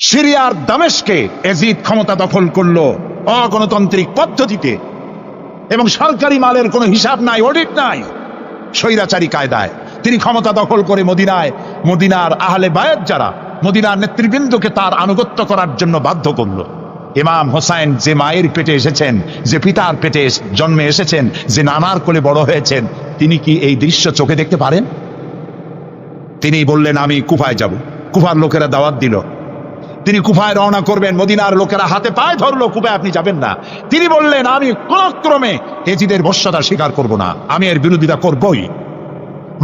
সিরিয়ার দামেস্কে ইয়াজিদ ক্ষমতা দখল করলো অগণতান্ত্রিক পদ্ধতিতে, এবং সরকারি মালের কোনো হিসাব নাই, অডিট নাই, স্বৈরাচারী কায়দায় তিনি ক্ষমতা দখল করে মদিনার আহলে বায়াত যারা মদিনার নেতৃবৃন্দকে তার আনুগত্য করার জন্য বাধ্য করলো। ইমাম হোসাইন যে মায়ের পেটে এসেছেন, যে পিতার পেটে জন্মে এসেছেন, যে নানার কোলে বড় হয়েছেন, তিনি কি এই দৃশ্য চোখে দেখতে পারেন? তিনি বললেন আমি কুফায় যাব। কুফার লোকেরা দাওয়াত দিল, তিনি কুফায় রওনা করবেন। মদিনার লোকেরা হাতে পায়ে ধরলো, কুফায় আপনি যাবেন না। তিনি বললেন আমি কোন ক্রমে ইয়াজিদের বশ্যতা স্বীকার করব না, আমি এর বিরোধিতা করবই।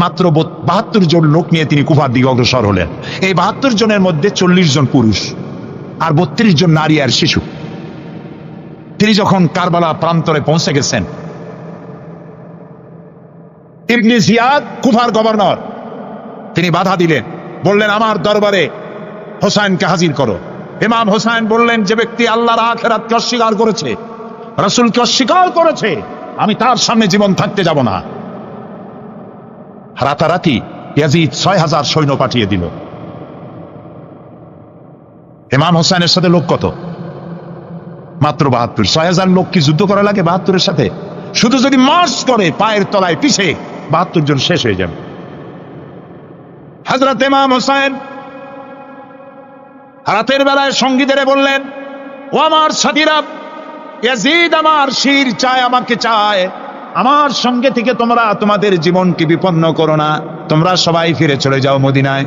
মাত্র 72 জন লোক নিয়ে তিনি কুফার দিকে অগ্রসর হলেন। এই 72 জনের মধ্যে 40 জন পুরুষ আর 32 জন নারী আর শিশু। তিনি যখন কারবালা প্রান্তরে পৌঁছে গেছেন, ইবনে জিয়াদ কুফার গভর্নর, তিনি বাধা দিলেন, বললেন আমার দরবারে হোসাইনকে হাজির করো। ইমাম হোসাইন বললেন যে ব্যক্তি আল্লাহর আখিরাতকে অস্বীকার করেছে, রাসূলকে অস্বীকার করেছে, আমি তার সামনে জীবন থাকতে যাব না। রাতারাতি ইয়াজিদ 6000 সৈন্য পাঠিয়ে দিল। ইমাম হোসাইনের সাথে লোক কত? মাত্র 72। 6000 লোক কি যুদ্ধ করা লাগে 72-এর সাথে? শুধু যদি মার্চ করে পায়ের তলায় পিছে 72 জন শেষ হয়ে যাবে। হযরত ইমাম হোসাইন রাতের বেলায় সঙ্গীদের বললেন, ও আমার সাথীরা, ইয়াজিদ আমার শির চায়, আমাকে চায়, আমার সঙ্গে থেকে তোমরা তোমাদের জীবনকে বিপন্ন করো না, তোমরা সবাই ফিরে চলে যাও মদিনায়।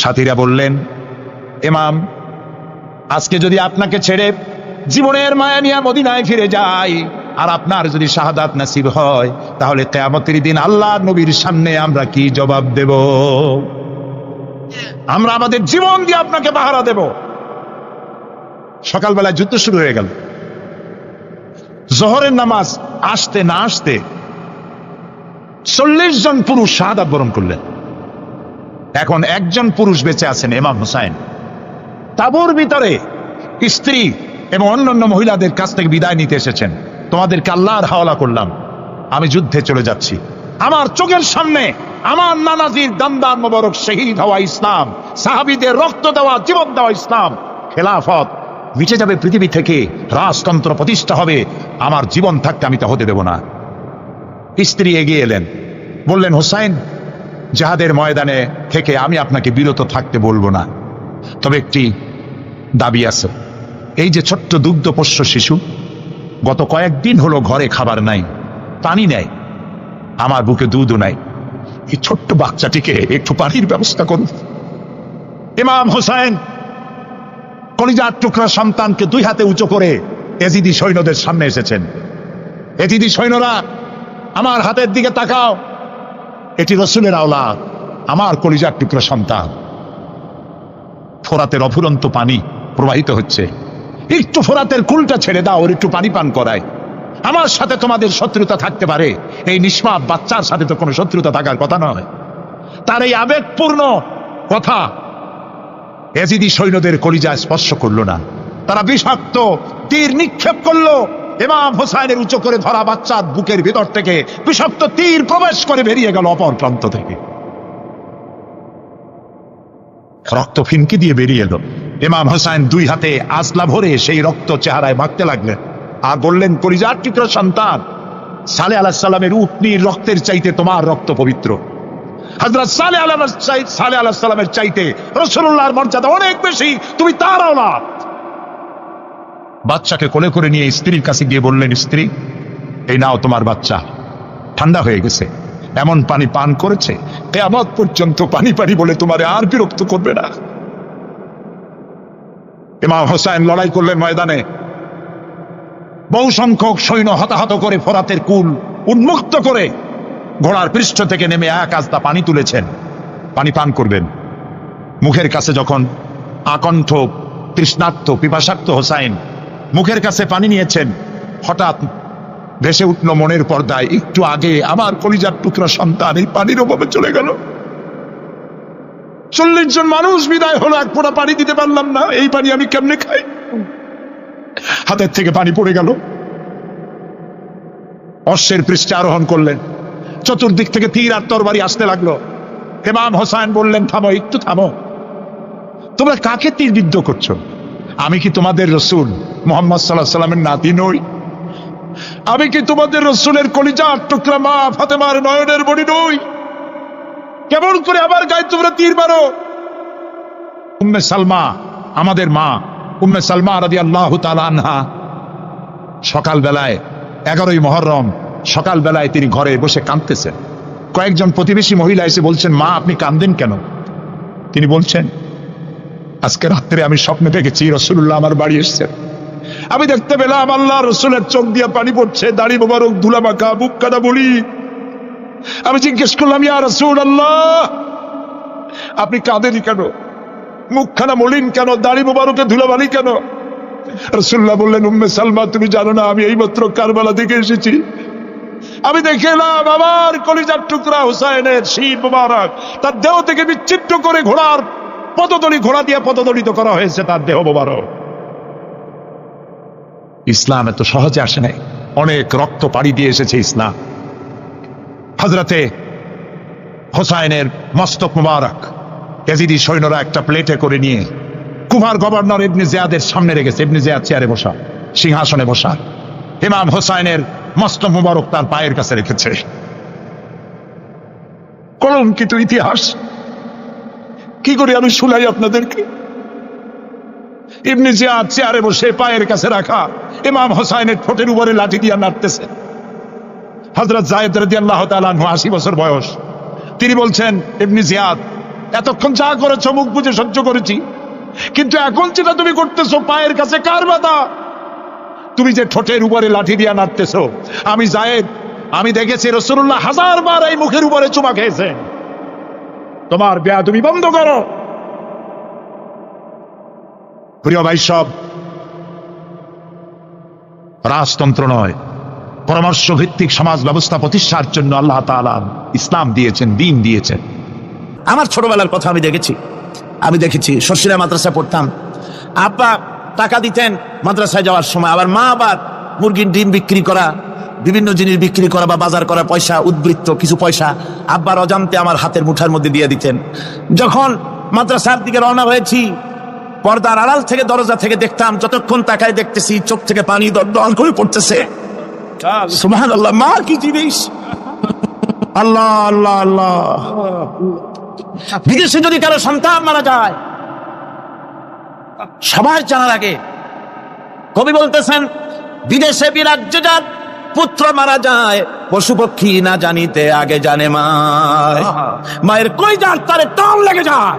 সাথীরা বললেন, ইমাম আজকে যদি আপনাকে ছেড়ে জীবনের মায়া নিয়ে মদিনায় ফিরে যাই, আর আপনার যদি শাহাদাত নসিব হয়, তাহলে কিয়ামতের দিন আল্লাহর নবীর সামনে আমরা কি জবাব দেব? আমরা আমাদের জীবন দিয়ে আপনাকে পাহারা দেব। সকালবেলায় যুদ্ধ শুরু হয়ে গেল। জোহরের নামাজ আসতে না আসতে 40 জন পুরুষ শাহাদাত বরণ করলেন। এখন একজন পুরুষ বেঁচে আছেন, ইমাম হোসাইন। তাঁবুর ভিতরে স্ত্রী এবং অন্যান্য মহিলাদের কাছ থেকে বিদায় নিতে এসেছেন। তোমাদেরকে আল্লাহর হাওয়ালা করলাম, আমি যুদ্ধে চলে যাচ্ছি। আমার চোখের সামনে আমার নানাজির দান্দার মোবারক শহীদ হওয়া ইসলাম, সাহাবীদের রক্ত দেওয়া, জীবন দেওয়া ইসলাম, খেলাফত মিটে যাবে পৃথিবী থেকে, রাজতন্ত্র প্রতিষ্ঠা হবে, আমার জীবন থাকতে আমি তা হতে দেব না। স্ত্রী এগিয়ে এলেন, বললেন, হোসাইন জিহাদের ময়দানে থেকে আমি আপনাকে বিরত থাকতে বলবো না, তবে একটি দাবি আছে। এই যে ছোট্ট দুগ্ধপোষ্য শিশু, গত কয়েকদিন হলো ঘরে খাবার নাই, পানি নেই, আমার বুকে দুধও নাই, এই ছোট্ট বাচ্চাটিকে একটু পানির ব্যবস্থা করুন। ইমাম হোসাইন কলিজার টুকরা সন্তানকে 2 হাতে উঁচু করে ইয়াজিদি সৈন্যদের সামনে এসেছেন। ইয়াজিদি সৈন্যরা, আমার হাতের দিকে তাকাও, এটি রাসূলের আওলাদ, আমার কলিজার টুকরা সন্তান। ফোরাতের অফুরন্ত পানি প্রবাহিত হচ্ছে, একটু ফোরাতের কুলটা ছেড়ে দাও, ওর একটু পানি পান করায়। আমার সাথে তোমাদের শত্রুতা থাকতে পারে, এই নিষ্পাপ বাচ্চার সাথে তো কোনো শত্রুতা থাকার কথা নয়। তার এই আবেগপূর্ণ কথা ইয়াজিদি সৈন্যদের কলিজায় স্পর্শ করলো না। তারা বিষাক্ত তীর নিক্ষেপ করলো। ইমাম হোসাইনের উঁচু করে ধরা বাচ্চার বুকের ভিতর থেকে বিষাক্ত তীর প্রবেশ করে বেরিয়ে গেল অপর প্রান্ত থেকে, রক্ত ফিনকি দিয়ে বেরিয়ে এলো। ইমাম হোসাইন 2 হাতে আজলা ভরে সেই রক্ত চেহারায় মাখতে লাগলেন আর বললেন, কলিজার টুকরা সন্তান, সালেহ আলাইহিস সালামের উটনির রক্তের চাইতে তোমার রক্ত পবিত্র। হযরত সালেহ আলাইহিস সালামের চাইতে রাসূলুল্লাহর মর্যাদা অনেক বেশি, তুমি তার আওলাদ। বাচ্চাকে কোলে করে নিয়ে স্ত্রীর কাছে গিয়ে বললেন, স্ত্রী এই নাও তোমার বাচ্চা, ঠান্ডা হয়ে গেছে, এমন পানি পান করেছে কিয়ামত পর্যন্ত পানি পানি বলে তোমারে আর বিরক্ত করবে না। ইমাম হোসাইন লড়াই করলেন ময়দানে, বহু সংখ্যক সৈন্য হতাহত করে ফোরাতের কুল উন্মুক্ত করে ঘোড়ার পৃষ্ঠ থেকে নেমে 1 আস্তা পানি তুলেছেন, পানি পান করবেন। মুখের কাছে যখন আকণ্ঠ তৃষ্ণার্ত পিপাসার্ত হোসাইন মুখের কাছে পানি নিয়েছেন, হঠাৎ ভেসে উঠল মনের পর্দায়, একটু আগে আমার কলিজার টুকরা সন্তান এই পানির অভাবে চলে গেল। 40 জন মানুষ বিদায় হলো, 1 ফোঁটা পানি দিতে পারলাম না, এই পানি আমি কেমনে খাই? হাতের থেকে পানি পড়ে গেল। অশ্বের পৃষ্ঠে আরোহণ করলেন, চতুর্দিক থেকে তীর আর তরবারি আসতে লাগলো। ইমাম হোসাইন বললেন, থামো, একটু থামো। তোমরা কাকে তীরবিদ্ধ করছো? আমি কি তোমাদের রসুল মুহাম্মদ সাল্লাল্লাহু আলাইহি সাল্লামের নাতি নই? আমি কি তোমাদের রসুলের কলিজার টুকরা মা ফাতেমার নয়নের মণি নই? কেমন করে আমার গায়ে তোমরা তীর মারো? উম্মে সালমা, আমাদের মা উম্মে সালমা রাদিয়াল্লাহু তাআলা আনহা, সকালবেলায় 11ই মুহররম সকালবেলায় তিনি ঘরে বসে কাঁদতেছেন। কয়েকজন প্রতিবেশী মহিলা এসে বলছেন, মা আপনি কাঁদেন কেন? তিনি বলছেন, আজকে রাত্রে আমি স্বপ্নে দেখেছি রাসূলুল্লাহ আমার বাড়ি এসেছেন। আমি দেখতে পেলাম আল্লাহ রসুলের চোখ দিয়ে পানি পড়ছে, দাড়ি মোবারক ধুলা মাখা, বুক কাটা বলি। আমি জিজ্ঞেস করলাম, ইয়া রাসূলুল্লাহ আপনি কাঁদেনই কেন? মুখখানা মলিন কেন? দাড়ি মোবারকে ধুলাবালি কেন? রাসূলুল্লাহ বললেন, উম্মে সালমা তুমি জানো না আমি এইমাত্র কারবালা থেকে এসেছি। আমি দেখে এলাম আমার কলিজার টুকরা হুসাইনের শির মোবারক তার দেহ থেকে বিচ্ছিন্ন করে ঘোড়ার পদতলি, ঘোড়া দিয়ে পদদলিত করা হয়েছে তার দেহ মোবারক। ইসলাম এত সহজে আসে নাই, অনেক রক্ত পাড়ি দিয়ে এসেছে ইসলাম। হযরতে হোসাইনের মস্তক মুবারক ইয়াজিদি সৈন্যরা একটা প্লেটে করে নিয়ে কুফার গভর্নর ইবনে জিয়াদের সামনে রেখেছে। ইবনে জিয়াদ চেয়ারে বসা, সিংহাসনে বসা, ইমাম হোসাইনের মস্তক মুবারক তার পায়ের কাছে রেখেছে। কলঙ্কিত ইতিহাস, কি করে আমি শুনাই আপনাদেরকে? ইবনে জিয়াদ চেয়ারে বসে পায়ের কাছে রাখা ইমাম হোসাইনের ঠোঁটের উপরে লাঠি দিয়ে নাড়তেছে। হযরত যায়েদ রাদিয়াল্লাহু তাআলা আনহু 80 বছর বয়স, তিনি বলছেন, ইবনে জিয়াদ এতক্ষণ যা করেছো মুখ বুজে সহ্য করেছি, কিন্তু এখন যেটা তুমি করতেছো পায়ের কাছে কার বাধা? তুমি যে ঠোঁটের উপরে লাঠি দিয়ে নাড়তেছো, আমি যায়েদ আমি দেখেছি রাসূলুল্লাহ 1000 বার এই মুখের উপরে চুমা খেয়েছেন। তোমার বেয়াদবি বন্ধ করো। প্রিয় ভাই সব, রাজতন্ত্র নয়, পরামর্শ ভিত্তিক সমাজ ব্যবস্থা প্রতিষ্ঠার জন্য আল্লাহ তাআলা ইসলাম দিয়েছেন, দ্বীন দিয়েছেন। আমার ছোটবেলার কথা আমি দেখেছি শশিরা মাদ্রাসা পড়তাম, আব্বা টাকা দিতেন মাদ্রাসায় যাওয়ার সময়, আবার মা আবার মুরগির ডিম বিক্রি করা, বিভিন্ন জিনিস বিক্রি করা বা বাজার করা পয়সা, উদ্বৃত্ত কিছু পয়সা আব্বার অজান্তে আমার হাতের মুঠার মধ্যে দিয়ে দিতেন। যখন মাদ্রাসার দিকে রওনা হয়েছি, পর্দার আড়াল থেকে দরজা থেকে দেখতাম, যতক্ষণ তাকায় দেখতেছি চোখ থেকে পানি দরদর করে পড়তেছে। সুবহানাল্লাহ, মা কি জিনিস! আল্লাহ আল্লাহ আল্লাহ। বিদেশে যদি কারো সন্তান মারা যায়, সবার জানার আগে কবি বলতেছেন, বিদেশে বিরাজ্য যার পুত্র মারা যায়, পশু পক্ষী না জানিতে আগে জানে মায়ের কই যার তারে টান লেগে যায়,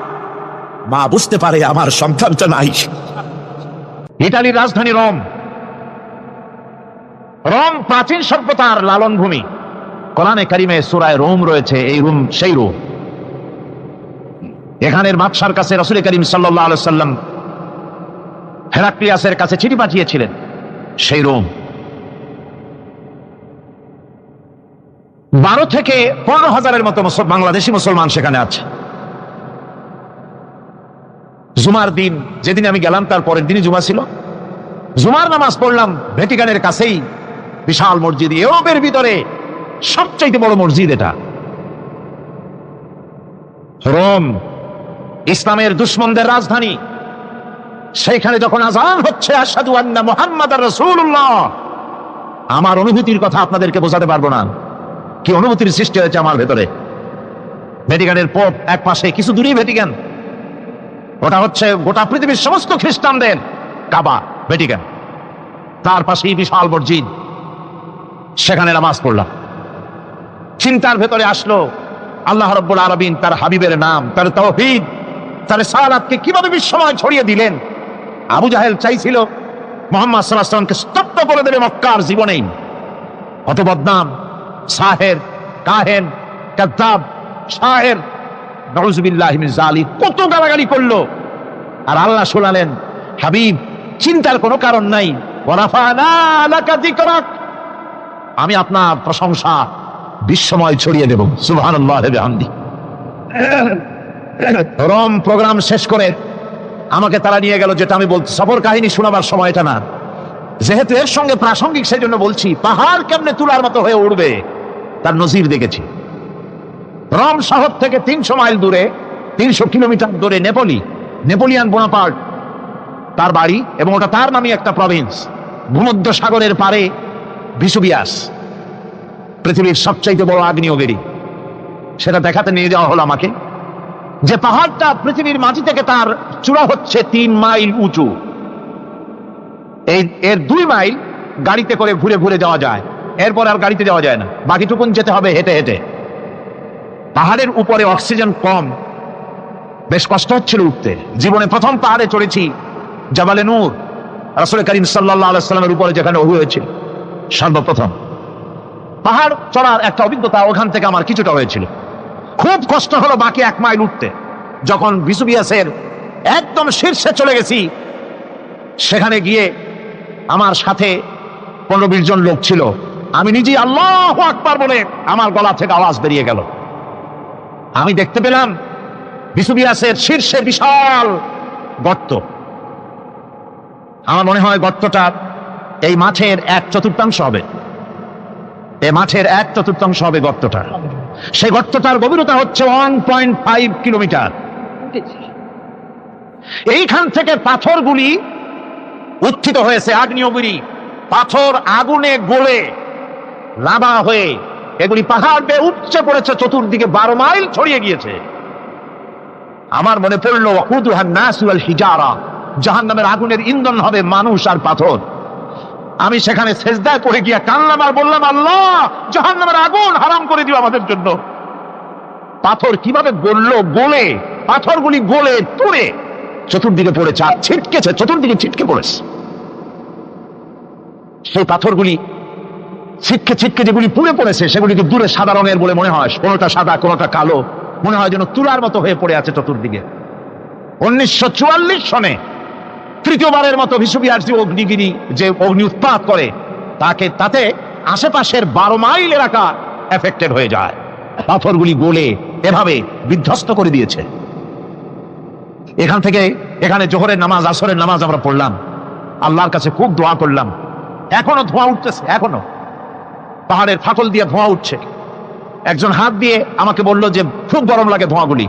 মা বুঝতে পারে আমার সন্তানটা নাই। ইতালির রাজধানী রোম। রোম প্রাচীন সভ্যতার লালন ভূমি। কোরআনে কারিমে সূরা রোম রয়েছে, এই রোম সেই রোম। এখানের বাদশার কাছে রাসূল করিম সাল্লাল্লাহু আলাইহি সাল্লাম হেরাক্লিয়াসের কাছে চিঠি পাঠিয়েছিলেন, সেই রোম। 12 থেকে 15,000-এর মতো বাংলাদেশি মুসলমান সেখানে আছে। জুমার দিন, যেদিন আমি গেলাম তার পরের দিনই জুমা ছিল, জুমার নামাজ পড়লাম ভ্যাটিকানের কাছেই বিশাল মসজিদ, ইউরোপের ভিতরে সবচাইতে বড় মসজিদ এটা। রোম ইসলামের দুশমনদের রাজধানী। সেইখানে যখন আযান হচ্ছে আশহাদু আন্না মুহাম্মাদার রাসূলুল্লাহ, আমার অনুভূতির কথা আপনাদেরকে বোঝাতে পারবো না, কি অনুভূতির সৃষ্টি হয়েছে আমার ভেতরে। ভ্যাটিকানের পোপ এক পাশে, কিছু দূরেই ভ্যাটিকান, ওটা হচ্ছে গোটা পৃথিবীর সমস্ত খ্রিস্টানদের কাবা ভ্যাটিকান, তার পাশেই বিশাল মসজিদ। সেখানে নামাজ পড়লাম, চিন্তার ভেতরে আসলো আল্লাহ রাব্বুল আলামিন তার হাবিবের নাম, তার তাওহীদ, তার রিসালাতকে কিভাবে বিশ্বময় ছড়িয়ে দিলেন। আবু জাহেল চাইছিল মুহাম্মদ সাল্লাল্লাহু আলাইহি ওয়াসাল্লামকে স্তব্ধ করে দেবে মক্কার জীবনেই। কত বদনাম, সাহের, কাহেন, কাযযাব, শায়ের, নাউযুবিল্লাহি মিন যালিক, কত গালাগালি করলো। আর আল্লাহ শোনালেন, হাবিব চিন্তার কোনো কারণ নাই, ওয়ারাফানা লাকা যিকরাক, আমি আপনার প্রশংসা বিশ্বময় ছড়িয়ে দেব। সুবহানাল্লাহি ওয়া বিহামদিহি। রোম প্রোগ্রাম শেষ করে আমাকে তারা নিয়ে গেল, যেটা আমি বলছি সফর কাহিনী শোনাবার সময় এটা না, যেহেতু এর সঙ্গে প্রাসঙ্গিক সেই জন্য বলছি। পাহাড় কেমনে তুলার মতো হয়ে উঠবে তার নজির দেখেছি। রোম শহর থেকে 300 মাইল দূরে, 300 কিলোমিটার দূরে নেপোলি, নেপোলিয়ান বোনাপার্ট তার বাড়ি, এবং ওটা তার নামে একটা প্রভিন্স। ভূমধ্য সাগরের পারে ভিসুভিয়াস, পৃথিবীর সবচাইতে বড় আগ্নেয়গিরি, সেটা দেখাতে নিয়ে যাওয়া হলো আমাকে। যে পাহাড়টা পৃথিবীর মাটি থেকে তার চূড়া হচ্ছে 3 মাইল উঁচু, এর 2 মাইল গাড়িতে করে ঘুরে ঘুরে যাওয়া যায়, এরপর আর গাড়িতে যাওয়া যায় না, বাকিটুকুন যেতে হবে হেঁটে হেঁটে। পাহাড়ের উপরে অক্সিজেন কম, বেশ কষ্ট হচ্ছিল উঠতে। জীবনে প্রথম পাহাড়ে চড়েছি, জাবালে নূর, রাসূল করিম সাল্লাল্লাহু আলাইহি ওয়াসাল্লামের উপরে যেখানে ওহী হয়েছিল সর্বপ্রথম। পাহাড় চড়ার একটা অভিজ্ঞতা ওখান থেকে আমার কিছুটা হয়েছিল। খুব কষ্ট হলো বাকি 1 মাইল উঠতে। যখন ভিসুভিয়াসের একদম শীর্ষে চলে গেছি, সেখানে গিয়ে আমার সাথে 15-20 জন লোক ছিল। আমি নিজেই আল্লাহু আকবার বলে আমার গলা থেকে আওয়াজ বেরিয়ে গেল। আমি দেখতে পেলাম ভিসুভিয়াসের শীর্ষে বিশাল গর্ত। আমার মনে হয় গর্তটা এই মাঠের 1/4 হবে, এই মাঠের 1/4 হবে গর্তটা। সেই গর্তটার গভীরতা হচ্ছে 1.5 কিলোমিটার। এইখান থেকে পাথরগুলি উত্থিত হয়েছে, আগ্নেয়গিরি পাথর আগুনে গলে লাভা হয়ে এগুলি পাহাড় বেয়ে উপচে পড়েছে, চতুর্দিকে 12 মাইল ছড়িয়ে গিয়েছে। আমার মনে পড়লো ওয়াকুদুহান নাস ওয়াল হিজারা, জাহান্নামের আগুনের ইন্ধন হবে মানুষ আর পাথর। আমি সেখানে সেজদায় পড়ে গিয়ে কান্নাম আর বললাম, আল্লাহ জাহান্নামের আগুন হারাম করে দিও আমাদের জন্য। পাথর কিভাবে গললো, গলে পাথরগুলি গলে পুড়ে চতুর্দিকে পড়েছে, আর ছিটকেছে, চতুর্দিকে ছিটকে পড়েছে। সেই পাথরগুলি ছিটকে ছিটকে যেগুলি পুড়ে পড়েছে, সেগুলিকে দূরে সাদা রঙের বলে মনে হয়, কোনোটা সাদা কোনোটা কালো, মনে হয় যেন তুলার মতো হয়ে পড়ে আছে চতুর্দিকে। 1944 সনে তৃতীয়বারের মতো ভিসুভিয়াস যে অগ্নিগিরি, যে অগ্নি উৎপাত করে, তাতে আশেপাশের 12 মাইল এলাকা এফেক্টেড হয়ে যায়। পাথরগুলি গলে এভাবে বিধ্বস্ত করে দিয়েছে। এখান থেকে এখানে জোহরের নামাজ, আসরের নামাজ আমরা পড়লাম, আল্লাহর কাছে খুব দোয়া করলাম। এখনো ধোঁয়া উঠতেছে, এখনো পাহাড়ের ফাটল দিয়ে ধোঁয়া উঠছে। একজন হাত দিয়ে আমাকে বলল যে খুব গরম লাগে ধোঁয়াগুলি।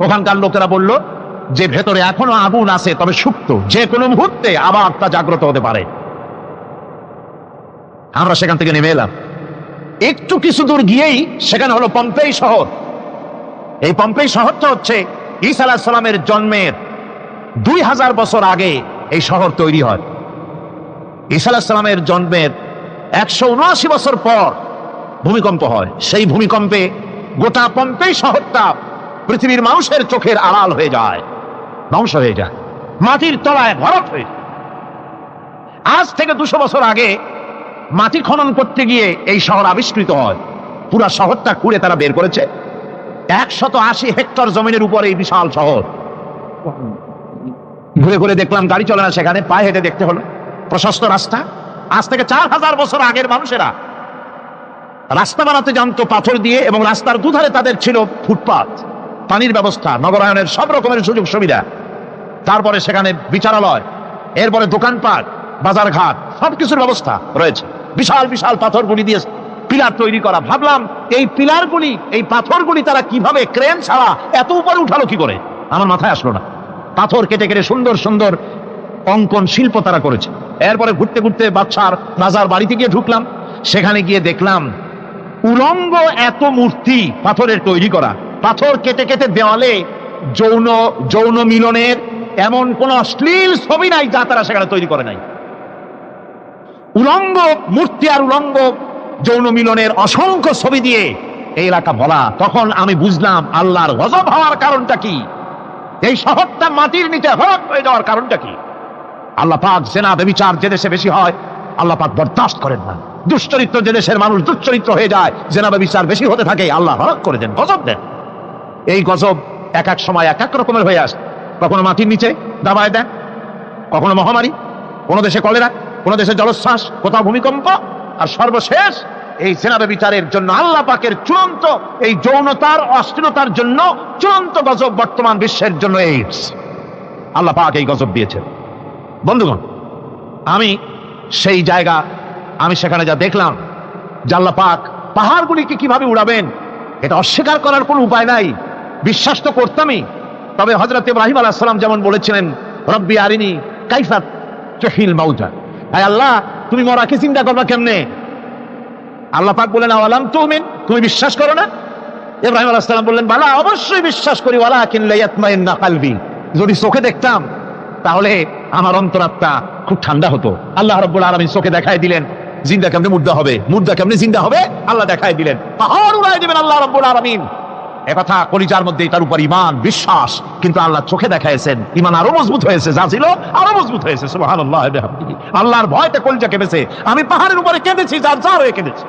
ওখানকার লোকেরা বলল যে ভেতরে এখনো আগুন আছে, তবে সুপ্ত, যে কোনো মুহূর্তে আবার তা জাগ্রত হতে পারে। আমরা সেখান থেকে নেমে এলাম। একটু কিছু দূর গিয়েই সেখানে হলো পম্পেই শহর। এই পম্পেই শহরটা হচ্ছে ঈসা আলাইহিস সালামের জন্মের 2000 বছর আগে এই শহর তৈরি হয়। ঈসা আলাইহিস সালামের জন্মের 179 বছর পর ভূমিকম্প হয়। সেই ভূমিকম্পে গোটা পম্পেই শহরটা পৃথিবীর মানুষের চোখের আড়াল হয়ে যায়, ধ্বংস হয়ে যায়, মাটির তলায় ভরত হয়ে যায়। আজ থেকে 200 বছর আগে মাটি খনন করতে গিয়ে এই শহর আবিষ্কৃত হয়। পুরা শহরটা খুঁড়ে তারা বের করেছে। 180 হেক্টর জমিনের উপরে এই বিশাল শহর। ঘুরে ঘুরে দেখলাম, গাড়ি চলে না সেখানে, পায়ে হেঁটে দেখতে হলো। প্রশস্ত রাস্তা। আজ থেকে 4000 বছর আগের মানুষেরা রাস্তা বানাতে জানতো পাথর দিয়ে, এবং রাস্তার দুধারে তাদের ছিল ফুটপাত, পানির ব্যবস্থা, নগরায়নের সব রকমের সুযোগ সুবিধা। তারপরে সেখানে বিচারালয়, এরপরে দোকানপাট, বাজারঘাট, সবকিছুর ব্যবস্থা রয়েছে। বিশাল বিশাল পাথরগুলি দিয়ে পিলার তৈরি করা। ভাবলাম এই পিলারগুলি, এই পাথরগুলি তারা কিভাবে ক্রেন ছাড়া এত উপরে উঠালো কি করে, আমার মাথায় আসলো না। পাথর কেটে কেটে সুন্দর সুন্দর অঙ্কন শিল্প তারা করেছে। এরপরে ঘুরতে ঘুরতে বাদশার রাজার বাড়িতে গিয়ে ঢুকলাম। সেখানে গিয়ে দেখলাম উলঙ্গ এত মূর্তি পাথরের তৈরি করা। পাথর কেটে কেটে দেওয়ালে যৌন মিলনের এমন কোন অশ্লীল ছবি নাই যা তারা সেখানে তৈরি করে নাই। উলঙ্গ মূর্তি আর উলঙ্গ যৌন মিলনের অসংখ্য ছবি দিয়ে এই এলাকা ভরা। তখন আমি বুঝলাম আল্লাহর গজব হওয়ার কারণটা কি, এই শহরটা মাটির নিচে হরক হয়ে যাওয়ার কারণটা কি। আল্লাহ পাক জেনা ব্যভিচার যে দেশে বেশি হয় আল্লাহ পাক বরদাস্ত করেন না। দুশ্চরিত্র যে দেশের মানুষ দুশ্চরিত্র হয়ে যায়, জেনা ব্যভিচার বেশি হতে থাকে, আল্লাহ হরক করে দেন, গজব দেন। এই গজব এক এক সময় এক এক রকমের হয়ে আসে। কখনো মাটির নিচে দাবায় দেন, কখনো মহামারী, কোনো দেশে কলেরা, কোনো দেশে জলোচ্ছ্বাস, কোথাও ভূমিকম্প, আর সর্বশেষ এই জেনা ব্যভিচারের জন্য আল্লাহ পাকের চূড়ান্ত, এই যৌনতার অশ্লীলতার জন্য চূড়ান্ত গজব বর্তমান বিশ্বের জন্য এইডস। আল্লাহ পাক এই গজব দিয়েছেন। বন্ধুগণ, আমি সেই জায়গা, আমি সেখানে যা দেখলাম যে আল্লাহ পাক পাহাড়গুলিকে কিভাবে উড়াবেন, এটা অস্বীকার করার কোনো উপায় নাই। বিশ্বাস তো করতামই, তবে হযরত ইব্রাহিম আলাইহিস সালাম যেমন বলেছিলেন, রব্বি আরিনি কাইফা তুহিল মাউতা, হে আল্লাহ তুমি মরাকে চিন্তা করবা কেমনে? আল্লাহ পাক বলেন, আওয়ালাম তুমিন, তুমি বিশ্বাস করো না? ইব্রাহিম আলাইহিস সালাম বললেন, বালা, অবশ্যই বিশ্বাস করি, ওয়ালাকিন লায়াতমাইন্না কলবি, যদি চোখে দেখতাম তাহলে আমার অন্তরাত্মা খুব ঠান্ডা হতো। আল্লাহ রাব্বুল আলামিন চোখে দেখায় দিলেন জিন্দা কেমনে মুর্দা হবে, মুর্দা কেমনে জিন্দা হবে, আল্লাহ দেখায় দিলেন, পাহাড় উড়ায় দিবেন আল্লাহ রাব্বুল আলামিন। একথা কলিজার মধ্যে, তার উপর ঈমান বিশ্বাস, কিন্তু আল্লাহ চোখে দেখাইছেন, ঈমান আরো মজবুত হয়েছে, যা ছিল আরো মজবুত হয়েছে। সুবহানাল্লাহ ওয়া বিহামদিহি। আল্লাহর ভয়তে কলিজা কেঁপেছে, আমি পাহাড়ের উপরে কেঁদেছি, যার যার হয়ে কেঁদেছি।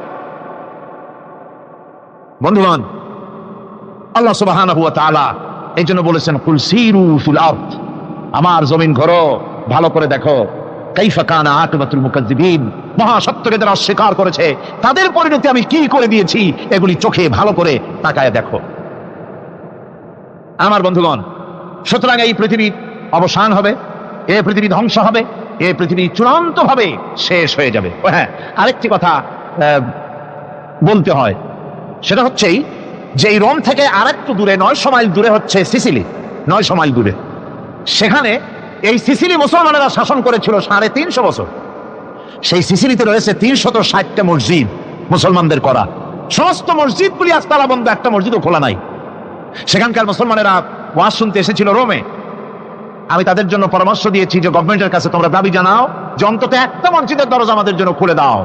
বন্ধুগণ, আল্লাহ সুবহানাহু ওয়া তাআলা এই জন্য বলেছেন, কুল সিরু ফিল আরদ, আমার জমিন ঘোরো, ভালো করে দেখো, কাইফা কানা আকিবাতুল মুকাজ্জিবিন, মহাসত্যকে যারা অস্বীকার করেছে তাদের পরিণতি আমি কি করে দিয়েছি, এগুলি চোখে ভালো করে তাকায় দেখো। আমার বন্ধুগণ, সুতরাং এই পৃথিবীর অবসান হবে, এই পৃথিবী ধ্বংস হবে, এই পৃথিবী চূড়ান্ত ভাবে শেষ হয়ে যাবে। হ্যাঁ, আরেকটি কথা বলতে হয়, সেটা হচ্ছেই যে এই রোম থেকে আরেকটু দূরে 900 মাইল দূরে হচ্ছে সিসিলি, 900 মাইল দূরে। সেখানে এই সিসিলি মুসলমানেরা শাসন করেছিল 350 বছর। সেই সিসিলিতে রয়েছে 360টা মসজিদ মুসলমানদের করা। সমস্ত মসজিদগুলি আজ তালা বন্ধ, একটা মসজিদও খোলা নাই। সেখানকার মুসলমানেরা ওয়াজ শুনতে এসেছিল রোমে। আমি তাদের জন্য পরামর্শ দিয়েছি যে গভর্নমেন্টের কাছে তোমরা দাবি জানাও যে অন্তত একটা মসজিদের দরজা আমাদের জন্য খুলে দাও।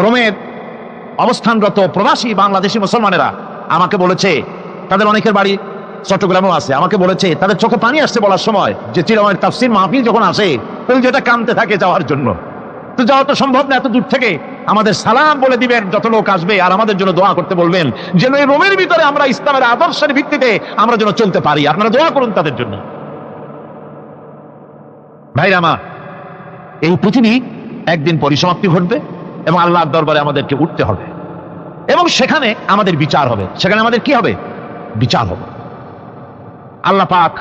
রোমের অবস্থানরত প্রবাসী বাংলাদেশি মুসলমানেরা আমাকে বলেছে, তাদের অনেকের বাড়ি চট্টগ্রামেও আছে, আমাকে বলেছে তাদের চোখে পানি আসছে বলার সময় যে চিরময়ের তাফসীর মাহফিল যখন আসে যেটা কামতে থাকে যাওয়ার জন্য। তো যাওয়া তো সম্ভব না এত দূর থেকে, আমাদের সালাম বলে দিবেন যত লোক আসবে, আর আমাদের জন্য দোয়া করতে বলবেন যেন এই রোমের ভিতরে আমরা ইসলামের আদর্শের ভিত্তিতে আমরা যেন চলতে পারি। আপনারা দোয়া করুন তাদের জন্য। ভাইরা আমার, এই পৃথিবী একদিন পরিসমাপ্তি ঘটবে এবং আল্লাহর দরবারে আমাদেরকে উঠতে হবে এবং সেখানে আমাদের বিচার হবে। সেখানে আমাদের কি হবে? বিচার হবে। আল্লাহ পাক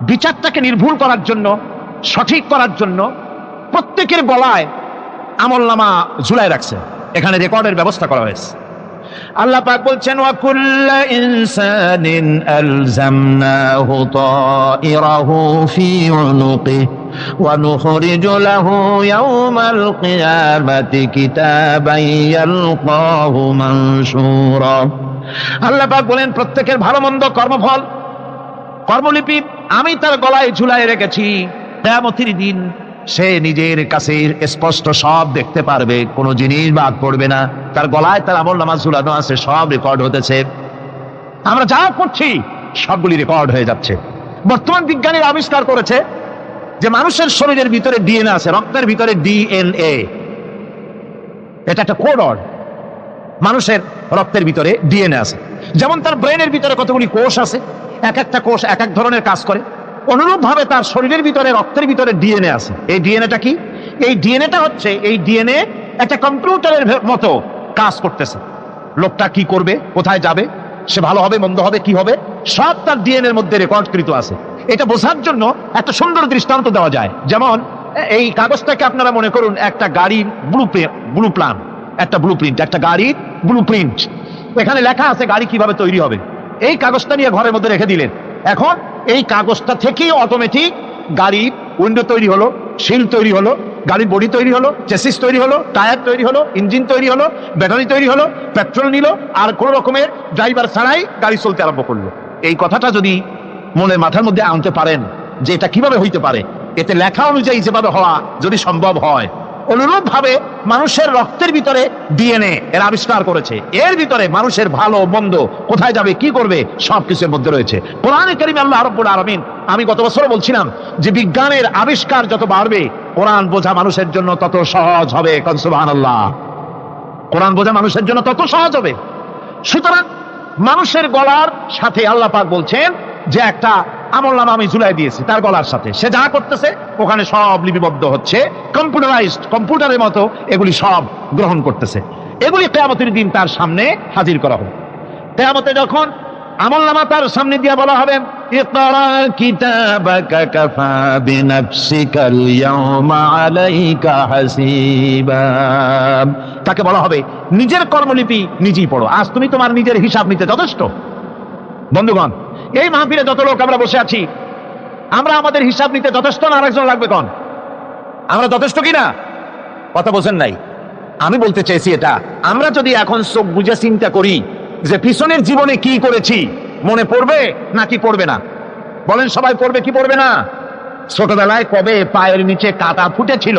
বিচারটাকে নির্ভুল করার জন্য, সঠিক করার জন্য প্রত্যেকের গলায় আমলনামা ঝুলায় রাখছে, এখানে রেকর্ডের ব্যবস্থা করা হয়েছে। আল্লাহ পাক বলছেন, ওয়া কুল্লু ইনসানিন আলজামনাহু তাইরাহু ফি উনুকিহি ওয়া নুখরিজু লাহু ইয়াওমাল কিয়ামাতি কিতাবান ইয়ালকাহু মানশুরা। আল্লাহ পাক বলেন, প্রত্যেকের ভালো মন্দ কর্মফল, কর্মলিপি আমি তার গলায় ঝুলায় রেখেছি। কিয়ামতের দিন সে নিজের কাছে স্পষ্ট সব দেখতে পারবে, কোনো জিনিস বাদ পড়বে না। তার গলায় তার আমলনামা ঝুলানো আছে, সব রেকর্ড হতেছে। আমরা যা করছি সবগুলি রেকর্ড হয়ে যাচ্ছে। বর্তমান বিজ্ঞানীরা আবিষ্কার করেছে যে মানুষের শরীরের ভিতরে ডিএনএ আছে, রক্তের ভিতরে ডিএনএ, এটা একটা কোড। মানুষের রক্তের ভিতরে ডিএনএ আছে। যেমন তার ব্রেনের ভিতরে কতগুলি কোষ আছে, এক একটা কোষ এক এক ধরনের কাজ করে, অনুরূপ ভাবে তার শরীরের ভিতরে, রক্তের ভিতরে ডিএনএ আছে। এই ডিএনএটা কি? এই ডিএনএটা হচ্ছে, এই ডিএনএ একটা কম্পিউটারের মতো কাজ করতেছে। লোকটা কি করবে, কোথায় যাবে, সে ভালো হবে মন্দ হবে কি হবে, সব তার ডিএনএর মধ্যে রেকর্ডকৃত আছে। এটা বোঝার জন্য একটা সুন্দর দৃষ্টান্ত দেওয়া যায়। যেমন এই কাগজটাকে আপনারা মনে করুন একটা গাড়ির ব্লু প্ল্যান, একটা ব্লু প্রিন্ট, একটা গাড়ির ব্লু প্রিন্ট। এখানে লেখা আছে গাড়ি কিভাবে তৈরি হবে। এই কাগজটা নিয়ে ঘরের মধ্যে রেখে দিলেন। এখন এই কাগজটা থেকেই অটোমেটিক গাড়ির উইন্ডো তৈরি হলো, শিল তৈরি হলো, গাড়ির বডি তৈরি হলো, চেসিস তৈরি হলো, টায়ার তৈরি হলো, ইঞ্জিন তৈরি হলো, ব্যাটারি তৈরি হলো, পেট্রোল নিল, আর কোন রকমের ড্রাইভার ছাড়াই গাড়ি চলতে আরম্ভ করলো। এই কথাটা যদি মনে মাথার মধ্যে আনতে পারেন যে এটা কিভাবে হইতে পারে, এতে লেখা অনুযায়ী যেভাবে হওয়া যদি সম্ভব হয়, অনুরূপ ভাবে মানুষের রক্তের ভিতরে ডিএনএ এর আবিষ্কার করেছে। এর ভিতরে মানুষের ভালো মন্দ, কোথায় যাবে কি করবে, সবকিছুর মধ্যে রয়েছে। কোরআনে কারীমে আল্লাহ রাব্বুল আলামিন, আমি গত বছর বলছিলাম যে বিজ্ঞানের আবিষ্কার যত বাড়বে কোরআন বোঝা মানুষের জন্য তত সহজ হবে। সুবহানাল্লাহ। কোরআন বোঝা মানুষের জন্য তত সহজ হবে। সুতরাং মানুষের গলার সাথে আল্লাহ পাক বলছেন যে একটা আমলনামা আমি ঝুলাই দিয়েছি তার গলার সাথে, সে যা করতেছে ওখানে সব লিপিবদ্ধ হচ্ছে, কম্পিউটারাইজড, কম্পিউটারের মতো এগুলি সব গ্রহণ করতেছে। এগুলি কিয়ামতের দিন তার সামনে হাজির করা হবে। কিয়ামতে যখন আমলনামা তার সামনে দিয়ে বলা হবে, ইকরা কিতাবাকা কাফা বিনাফসিকাল ইয়াওমা আলাইকা হাসিবা, তাকে বলা হবে নিজের কর্মলিপি নিজেই পড়ো, আজ তুমি তোমার নিজের হিসাব নিতে যথেষ্ট। বন্ধুগণ, এই মাহফিলে যত লোক আমরা বসে আছি, আমরা আমাদের হিসাব নিতে যথেষ্ট না আরেকজন লাগবে কোন? আমরা যথেষ্ট কিনা? কথা বোঝেন নাই। আমি বলতে চাইছি এটা, আমরা যদি এখন চোখ বুঝে চিন্তা করি যে পিছনের জীবনে কি করেছি, মনে পড়বে নাকি পড়বে না? বলেন সবাই, পড়বে কি পড়বে না? ছোটবেলায় কবে পায়ের নিচে কাটা ফুটেছিল,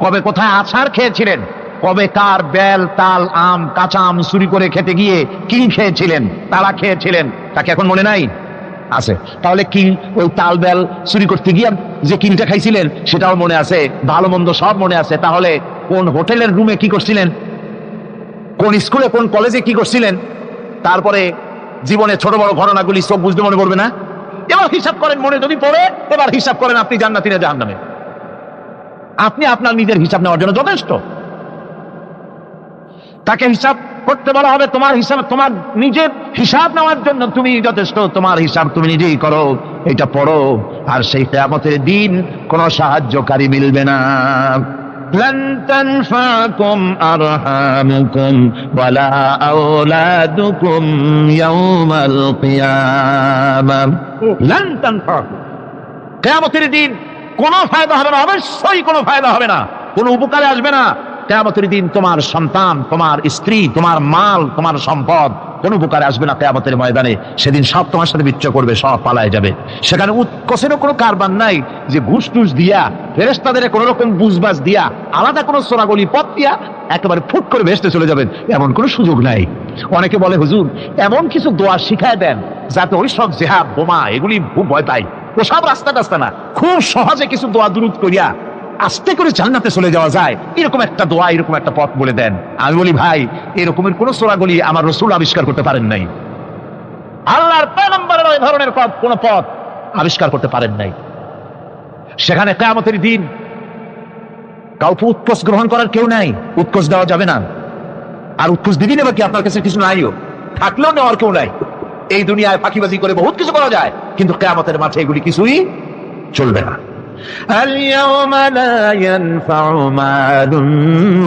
কবে কোথায় আছাড় খেয়েছিলেন, কবে কার বেল তাল আম কাঁচা আম চুরি করে খেতে গিয়ে কিল খেয়েছিলেন, তালা খেয়েছিলেন, তাকে এখন মনে নাই? আছে। তাহলে কিল, ওই তাল বেল চুরি করতে গিয়ে যে কিলটা খাইছিলেন সেটাও মনে আছে, ভালো মন্দ সব মনে আছে। তাহলে কোন হোটেলের রুমে কি করছিলেন, কোন স্কুলে কোন কলেজে কি করছিলেন, তারপরে জীবনে ছোট বড় ঘটনাগুলি সব বুঝতে মনে পড়বে না? এবার হিসাব করেন, মনে যদি পড়ে এবার হিসাব করেন আপনি জান্নাতি না জাহান্নামে। আপনি আপনার নিজের হিসাব নেওয়ার জন্য যথেষ্ট। তাকে হিসাব করতে বলা হবে, তোমার হিসাব, তোমার নিজের হিসাব নেওয়ার জন্য তুমি যথেষ্ট, তোমার হিসাব তুমি নিজেই করো, এটা পড়ো। আর সেই কিয়ামতের দিন কোন সাহায্যকারী মিলবে না। لن تنفعكم أرحامكم ولا أولادكم يوم القيامة لن تنفعكم। কিয়ামতের দিন কোনো ফায়দা হবে না, অবশ্যই কোনো ফায়দা হবে না, কোনো উপকারে আসবে না। কিয়ামতের দিন তোমার সন্তান, তোমার স্ত্রী, তোমার মাল, তোমার সম্পদ কোন উপকারে আসবে না। কিয়ামতের ময়দানে সেদিন সব তোমার সাথে বিচ্ছ করবে, সব পালায় যাবে। সেখানে উৎকোষেরও কোনো কারবার নাই যে ঘুষ টুস দিয়া, ফেরেশতাদের কোনো রকম বুঝবাজ দিয়া, আলাদা কোনো সোরাগলি পথ দিয়া একেবারে ফুট করে ভেসতে চলে যাবেন, এমন কোনো সুযোগ নাই। অনেকে বলে হুজুর এমন কিছু দোয়া শিখায় দেন যাতে ওই সব জেহাদ বোমা এগুলি খুব ভয় পাই, ওসব রাস্তা টাস্তা না, খুব সহজে কিছু দোয়া দুরূদ করিয়া আস্তে করে জান্নাতে চলে যাওয়া যায়, এরকম একটা দোয়া, এরকম একটা পথ বলে দেন। আমি বলি ভাই, এরকমের কোন সূরাগুলি আমার রাসূল আবিষ্কার করতে পারেন নাই, আল্লাহর পয়গম্বরের ওই ধরনের কোন পথ আবিষ্কার করতে পারেন নাই। সেখানে কিয়ামতের দিন কাউকে উৎকোষ গ্রহণ করার কেউ নাই, উৎকোষ দেওয়া যাবে না। আর উৎকোষ দিবি নেবে কি? আপনার কাছে কিছু নাইও, থাকলেও নেওয়ার কেউ নাই। এই দুনিয়ায় ফাঁকিবাজি করে বহুত কিছু করা যায়, কিন্তু কিয়ামতের মাঠে এগুলি কিছুই চলবে না। اليوم لا ينفع مال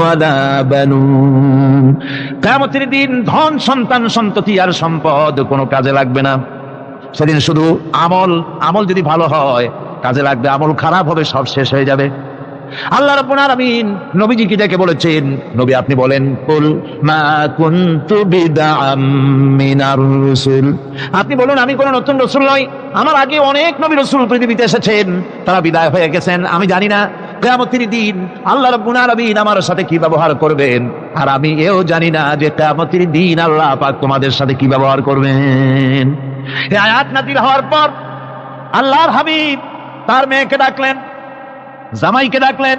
ولا بنون। কিয়ামতের দিন ধন সন্তান সন্ততি আর সম্পদ কোনো কাজে লাগবে না। সেদিন শুধু আমল যদি ভালো হয় কাজে লাগবে, আমল খারাপ হবে সব শেষ হয়ে যাবে। আল্লাহ রাব্বুল আলামিন নবীজিকে ডেকে বলেছেন, নবী আপনি বলেন, কুল মা কুনতু বিদআম মিনার রাসূল, আপনি বলুন আমি কোন নতুন রাসূল নই, আমার আগে অনেক নবী রাসূল পৃথিবীতে এসেছেন, তারা বিদায় হয়ে গেছেন, আমি জানি না কিয়ামতের দিন আল্লাহ রাব্বুল আলামিন আমার সাথে কি ব্যবহার করবেন, আর আমি এও জানি না যে কিয়ামতের দিন আল্লাহ পাক তোমাদের সাথে কি ব্যবহার করবেন। এই আয়াত নাযিল হওয়ার পর আল্লাহর হাবিব তার মেয়েকে ডাকলেন, জামাইকে ডাকলেন,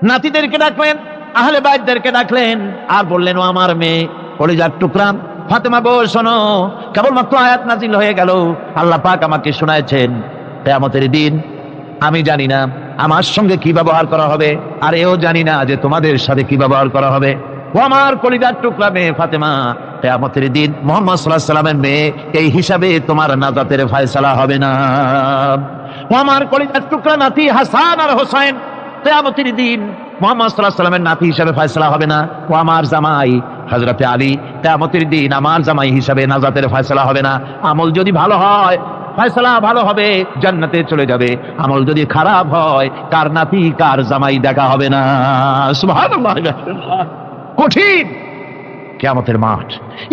নাতিদেরকে ডাকলেন, আহলে বাইতদেরকে ডাকলেন, আর বললেন, ও আমার মেয়ে কলিজার টুকরা ফাতেমা গো শোনো, কেবলমাত্র আয়াত নাজিল হয়ে গেল, আল্লাহ পাক আমাকে শোনাচ্ছেন কিয়ামতের দিন আমি জানি না আমার সঙ্গে কি ব্যবহার করা হবে, আর এও জানি না যে তোমাদের সাথে কি ব্যবহার করা হবে। ও আমার কলিজার টুকরা মেয়ে ফাতেমা, কিয়ামতের দিন মুহাম্মদ সাল্লাল্লাহু আলাইহি ওয়াসাল্লামের মেয়ে, এই হিসাবে তোমার নাজাতের ফয়সালা হবে না। ও আমার কলিজার টুকরা নাতি হাসান আর হোসেন, কিয়ামতের দিন মুহাম্মদ সাল্লাল্লাহু আলাইহি ওয়াসাল্লামের নাতি হিসাবে ফয়সালা হবে না। ও আমার জামাই হযরতে আলী, কিয়ামতের দিন আমার জামাই হিসাবে নাজাতের ফয়সালা হবে না। আমল যদি ভালো হয় ফয়সালা ভালো হবে, জান্নাতে চলে যাবে। আমল যদি খারাপ হয় কার নাতি কার জামাই দেখা হবে না। সুবহানাল্লাহ, কঠিন কিয়ামতের মাঠ।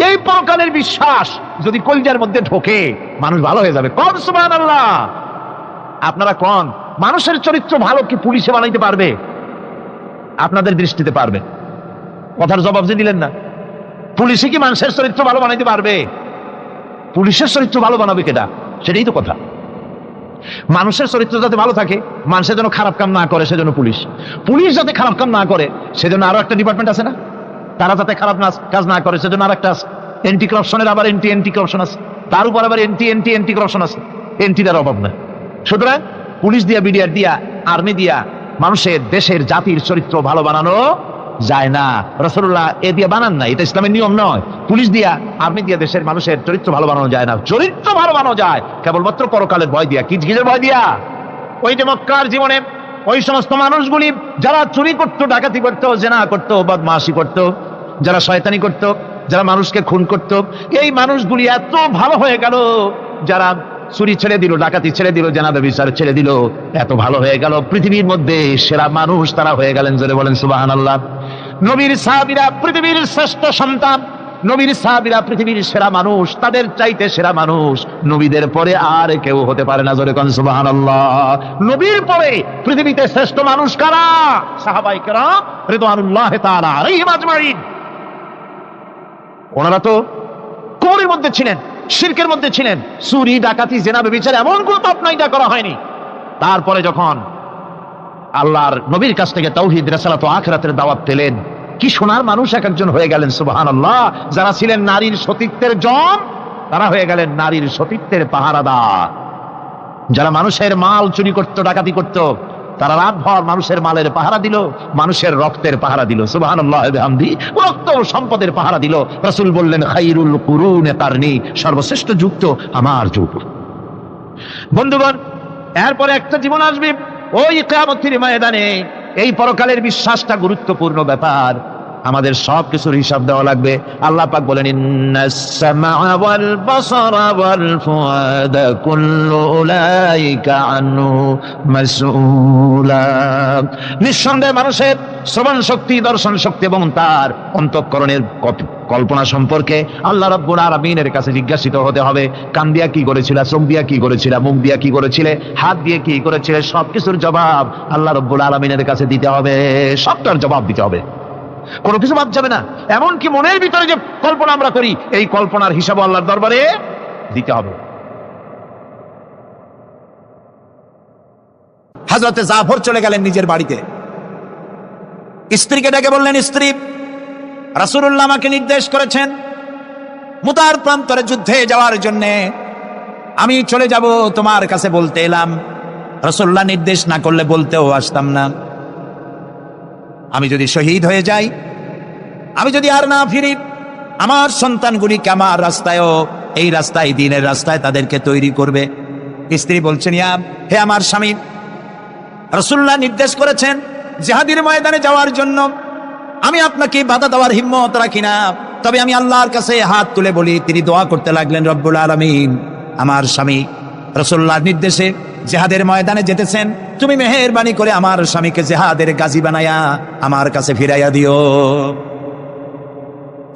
এই পরকালের বিশ্বাস যদি কলিজার মধ্যে ঢোকে মানুষ ভালো হয়ে যাবে। কোন সুবহানাল্লাহ। আপনারা কোন মানুষের চরিত্র ভালো কি পুলিশে বানাইতে পারবে? আপনাদের দৃষ্টিতে পারবে? কথার জবাব যে দিলেন না, পুলিশে কি মানুষের চরিত্র ভালো বানাইতে পারবে? পুলিশের চরিত্র ভালো বানাবে কেটা? সেটাই তো কথা। মানুষের চরিত্র যাতে ভালো থাকে, মানুষের জন্য খারাপ কাম না করে সেজন্য পুলিশ, পুলিশ যাতে খারাপ কাম না করে সেজন্য আরো একটা ডিপার্টমেন্ট আছে না, তারা যাতে খারাপ কাজ না করে সেজন্য আর একটা এন্টি করাপশনের আবার এন্টি করাপশন আছে, তার উপর আবার এন্টি করাপশন আছে, এন্টিদের অভাব না। সুতরাং পুলিশ দিয়া, বিডিআর দিয়া, আর্মি দিয়া মানুষের দেশের জাতির চরিত্র ভালো বানানো যায় না। রাসূলুল্লাহ এ দিয়ে বানান না, এটা ইসলামের নিয়ম নয়। পুলিশ দিয়া, আর্মি দিয়া দেশের মানুষের চরিত্র ভালো বানানো যায় না। চরিত্র ভালো বানানো যায় কেবলমাত্র পরকালের ভয় দিয়া, কিজগিজের ভয় দিয়া। ওই যে মক্কার জীবনে ওই সমস্ত মানুষগুলি যারা চুরি করতো, ডাকাতি করতো, জেনা করতো, বদমাশি করতো, যারা শয়তানি করতো, যারা মানুষকে খুন করত, এই মানুষগুলি এত ভালো হয়ে গেল, যারা চুরি ছেড়ে দিল, ডাকাতি ছেড়ে দিল, জেনাদা বিচার ছেড়ে দিল, এত ভালো হয়ে গেল, পৃথিবীর মধ্যে সেরা মানুষ তারা হয়ে গেলেন। জোরে বলেন সুবহানাল্লাহ। নবীর সাহাবীরা পৃথিবীর শ্রেষ্ঠ সন্তান, নবীর সাহাবীরা পৃথিবীর সেরা মানুষ, তাদের চাইতে সেরা মানুষ নবীদের পরে আর কেউ হতে পারে না। জোরে কোন সুবহানাল্লাহ। নবীর পরে পৃথিবীতে শ্রেষ্ঠ মানুষ কারা? সাহাবায়ে কেরাম রিদওয়ানুল্লাহি তাআলা আলাইহিম আজমাইন। ওনারা তো কুফরের মধ্যে ছিলেন, শিরকের মধ্যে ছিলেন, চুরি ডাকাতি জেনা ব্যভিচার এমন কোন পাপ নাই যা করা হয়নি। তারপরে যখন আল্লাহর নবীর কাছ থেকে তাওহীদ, রিসালাত ও আখিরাতের দাওয়াত পেলেন, কি সোনার মানুষ এক একজন হয়ে গেলেন। সুবহানাল্লাহ। যারা ছিলেন নারীর সতীত্বের জম, তারা হয়ে গেলেন নারীর সতীত্বের পাহারাদার। যারা মানুষের মাল চুরি করত, ডাকাতি করত, তারা রাতভর মানুষের মালের পাহারা দিল, মানুষের রক্তের পাহারা দিল। সুবহানাল্লাহ বিহামদি। রক্ত ও সম্পদের পাহারা দিল। রাসূল বললেন, খায়রুল কুরুনে কারনি, সর্বশ্রেষ্ঠ যুগ তো আমার যুগ। বন্ধুগণ, এরপরে একটা জীবন আসবে ওই কিয়ামতের ময়দানে। এই পরকালের বিশ্বাসটা গুরুত্বপূর্ণ ব্যাপার, আমাদের সব কিছুর হিসাব দেওয়া লাগবে। আল্লাহ পাক বলেন, ইন্নাস সামআ ওয়াল বাসারা ওয়াল ফুআদা কুল্লু উলাইকা আনহু মাসউলা। নিঃসন্দেহে মানুষের শ্রবণ শক্তি, দর্শন শক্তি এবং তার অন্তঃকরণের কল্পনা সম্পর্কে আল্লাহ রাব্বুল আলামিনের কাছে জিজ্ঞাসিত হতে হবে। কান দিয়া কি করেছিল, চোখ দিয়া কি করেছিল, মুখ দিয়া কি করেছিলে, হাত দিয়ে কি করেছিলে, সবকিছুর জবাব আল্লাহ রাব্বুল আলামিনের কাছে দিতে হবে। সবটার জবাব দিতে হবে, কোনো কিছু বাদ যাবে না। এমনকি মনের ভিতরে যে কল্পনা আমরা করি, এই কল্পনার হিসাব আল্লাহর দরবারে দিতে হবে। হযরতে জাফর চলে গেলেন নিজের বাড়িতে। স্ত্রীকে ডেকে বললেন, স্ত্রী, রাসূলুল্লাহ আমাকে নির্দেশ করেছেন মুতার প্রান্তরে যুদ্ধে যাওয়ার জন্য। আমি চলে যাব, তোমার কাছে বলতে এলাম। রাসূলুল্লাহ নির্দেশ না করলে বলতেও আসতাম না। আমি যদি শহীদ হয়ে যাই, আমি যদি আর না ফিরি, আমার সন্তানগুলিকে আমার রাস্তায়ও, এই রাস্তায়, দ্বীনের রাস্তায় তাদেরকে তৈরি করবে। স্ত্রী বলছেন, ইয়া হে আমার স্বামী, রাসূলুল্লাহ নির্দেশ করেছেন জিহাদের ময়দানে যাওয়ার জন্য। আমি আপনাকে বাধা দেওয়ার হিম্মত রাখি না, তবে আমি আল্লাহর কাছে হাত তুলে বলি। তিনি দোয়া করতে লাগলেন, রব্বুল আলামিন, আমার স্বামী রাসূলুল্লাহর নির্দেশে জিহাদের ময়দানে যেতেছেন, তুমি মেহেরবানি করে আমার স্বামীকে জিহাদের গাজী বানায়া আমার কাছে ফিরাইয়া দিও।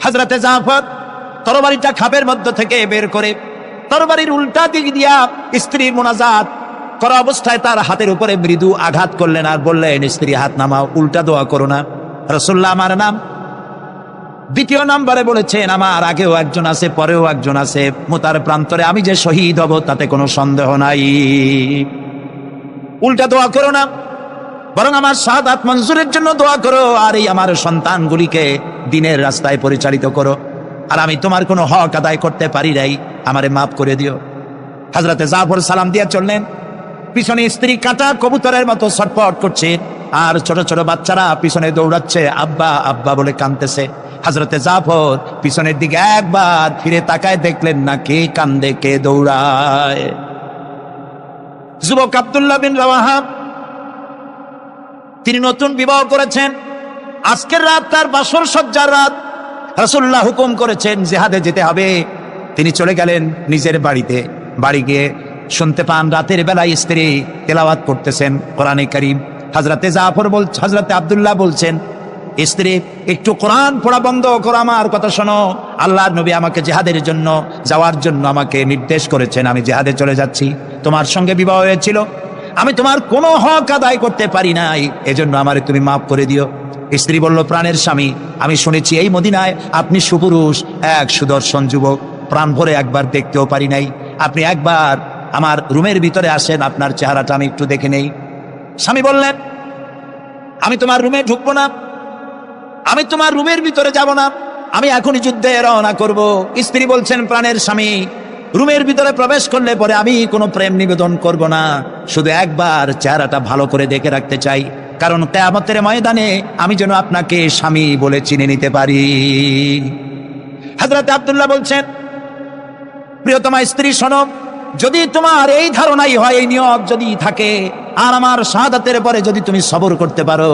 হযরতে জাফর তরবারিটা খাপের মধ্য থেকে বের করে তরবারির উল্টা দিক দিয়া স্ত্রীর মুনাজাত করা অবস্থায় তার হাতের উপরে মৃদু আঘাত করলেন আর বললেন, স্ত্রী হাত নামাও, উল্টা দোয়া করো না। রাসূলুল্লাহ আমার নাম দ্বিতীয় নাম্বারে বলেছেন, আমার আগেও একজন আছে, পরেও একজন আছে, মুতার প্রান্তরে আমি যে শহীদ হব তাতে কোনো সন্দেহ নাই। উল্টা দোয়া করো না, বরং আমার শাহাদাত মঞ্জুরের জন্য দোয়া করো, আর এই আমার সন্তানগুলিকে দ্বীনের রাস্তায় পরিচালিত করো। আর আমি তোমার কোনো হক আদায় করতে পারি নাই, আমারে মাফ করে দিও। হযরতে জাফর সালাম দিয়া চললেন। পিছনে স্ত্রী কাঁটা কবুতরের মতো ছটফট করছে, আর ছোট ছোট বাচ্চারা পিছনে দৌড়াচ্ছে, আব্বা আব্বা বলে কাঁদতেছে। হযরতে জাফর পিছনের দিকে একবার ফিরে তাকায়, দেখলেন না কে কান্দে, কে দৌড়ায়। যুবক আব্দুল্লাহ বিন রাওয়াহা, তিনি নতুন বিবাহ করেছেন। আজকের রাত তার বাসর সজ্জার রাত। রাসূলুল্লাহ হুকুম করেছেন জিহাদে যেতে হবে। তিনি চলে গেলেন নিজের বাড়িতে। বাড়ি গিয়ে শুনতে পান রাতের বেলায় স্ত্রী তেলাওয়াত করতেছেন কোরআনে কারীম। হযরতে আব্দুল্লাহ বলছেন, স্ত্রী একটু কোরআন পড়া বন্ধ করো, আমার কথা শোনো। আল্লাহর নবী আমাকে জিহাদের জন্য যাওয়ার জন্য আমাকে নির্দেশ করেছেন, আমি জিহাদে চলে যাচ্ছি। তোমার সঙ্গে বিবাহ হয়েছিল, আমি তোমার কোনো হক আদায় করতে পারি নাই, এজন্য আমারে তুমি মাফ করে দিও। স্ত্রী বলল, প্রাণের স্বামী, আমি শুনেছি এই মদিনায় আপনি সুপুরুষ, এক সুদর্শন যুবক, প্রাণ ভরে একবার দেখতেও পারি নাই। আপনি একবার আমার রুমের ভিতরে আসেন, আপনার চেহারাটা আমি একটু দেখে নেই। স্বামী বললেন, আমি তোমার রুমে ঢুকবো না, আমি তোমার রুমের ভিতরে যাব না, আমি এখনই যুদ্ধে রওনা করব। স্ত্রী বলছেন, প্রাণের স্বামী, রুমের ভিতরে প্রবেশ করলে পরে আমি কোনো প্রেম নিবেদন করব না, শুধু একবার চেহারাটা ভালো করে দেখে রাখতে চাই, কারণ কিয়ামতের ময়দানে আমি যেন আপনাকে স্বামী বলে চিনে নিতে পারি। হযরত আব্দুল্লাহ বলছেন, প্রিয়তমা স্ত্রী শোনো, যদি তোমার এই ধারণাই হয়, এই নিয়ত যদি থাকে, আর আমার শাহাদাতের পরে যদি তুমি সবর করতে পারো,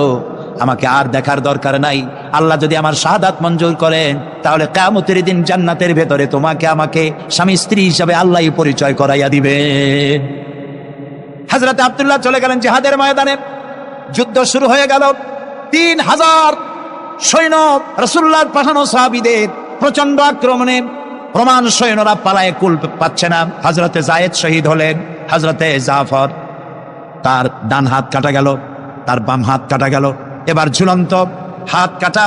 আমাকে আর দেখার দরকার নাই। আল্লাহ যদি আমার শাহাদাত মঞ্জুর করেন তাহলে কিয়ামতের দিন জান্নাতের ভেতরে তোমাকে আমাকে স্বামী স্ত্রী হিসাবে আল্লাহই পরিচয় করাইয়া দিবে। হযরত আব্দুল্লাহ চলে গেলেন জিহাদের ময়দানে। যুদ্ধ শুরু হয়ে গেল। 3000 সৈন্য রাসূলুল্লাহর পাঠানো সাহাবীদের প্রচন্ড আক্রমণে রোমান সৈন্যরা পালায়ে কুল পাচ্ছে না। হযরতে যায়েদ শহীদ হলেন। হযরতে জাফর তার ডান হাত কাটা গেল, তার বাম হাত কাটা গেল। এবার ঝুলন্ত, হাত কাটা,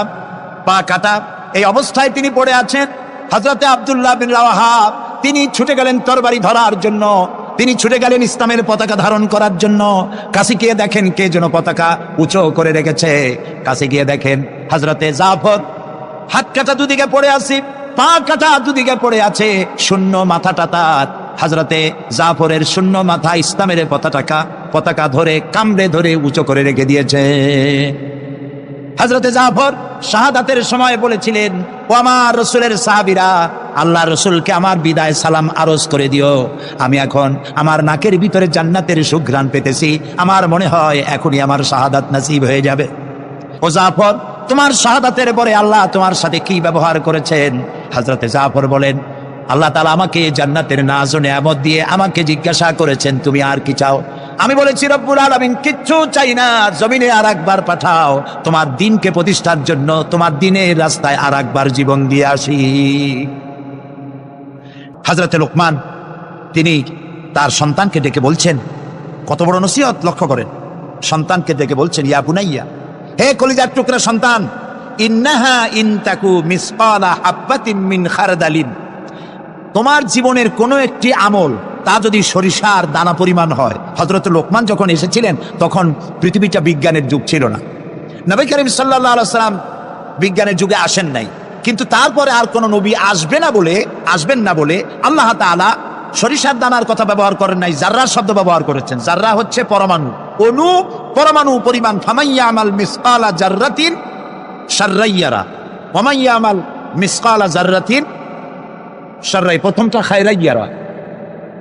পা কাটা, এই অবস্থায় তিনি পড়ে আছেন। হযরতে আব্দুল্লাহ বিন রাওয়াহা তিনি ছুটে গেলেন তরবারি ধরার জন্য, তিনি ছুটে গেলেন ইসলামের পতাকা ধারণ করার জন্য। কাছে গিয়ে দেখেন কে যেন পতাকা উঁচু করে রেখেছে। কাছে গিয়ে দেখেন হযরতে জাফর হাত কাটা দুদিকে পড়ে আছে, পা কাটা দুদিকে পড়ে আছে, শূন্য মাথাটা তার। হযরতে জাফরের শূন্য মাথা ইসলামের পতাকা ধরে কামড়ে ধরে উঁচু করে রেখে দিয়েছে। হযরতে জাফর শাহাদাতের সময় বলেছিলেন, ও আমার রাসূলের সাহাবীরা, আল্লাহ রাসূলকে আমার বিদায় সালাম আরজ করে দিও। আমি এখন আমার নাকের ভিতরে জান্নাতের সুঘ্রাণ পেতেছি। আমার মনে হয় এখনই আমার শাহাদাত নসিব হয়ে যাবে। ও জাফর, তোমার শাহাদাতের পরে আল্লাহ তোমার সাথে কি ব্যবহার করেছেন? হযরতে জাফর বলেন, আল্লাহ তাআলা আমাকে জান্নাতের নাজ ও নিয়ামত দিয়ে আমাকে জিজ্ঞাসা করেছেন তুমি আর কি চাও? আমি বলেছি রব্বুল আলামিন কিচ্ছু চাই না, জমিনে আর একবার পাঠাও তোমার দিনকে প্রতিষ্ঠার জন্য, তোমার দিনের রাস্তায় আর একবার জীবন দিয়ে আসি। হযরতে লোকমান তিনি তার সন্তানকে ডেকে বলছেন, কত বড় নসিহত লক্ষ্য করেন। সন্তানকে ডেকে বলছেন, ইয়া বুনাইয়া, হে কলিজার টুকরা সন্তান, ইন্নাহা ইন তাকু মিসকালা হাব্বাতিন মিন খারদালিন, তোমার জীবনের কোনো একটি আমল তা যদি সরিষার দানা পরিমাণ হয়। হযরত লোকমান যখন এসেছিলেন তখন পৃথিবীটা বিজ্ঞানের যুগ ছিল না। নবী করিম সাল্লাল্লাহু আলাইহি ওয়াসাল্লাম বিজ্ঞানের যুগে আসেন নাই, কিন্তু তারপরে আর কোন নবী আসবেন না বলে আল্লাহ তাআলা সরিষার দানার কথা ব্যবহার করেন নাই, জাররার শব্দ ব্যবহার করেছেন। জাররা হচ্ছে পরমাণু, অণু, পরমাণু পরিমাণ। ফামাইয়া আমাল মিসকালা জাররাতিন শাররাইয়ারা, ওয়ামাইয়া আমাল মিসকালা জাররাতিন শাররাই, প্রথমটা খায়রাইয়ারা।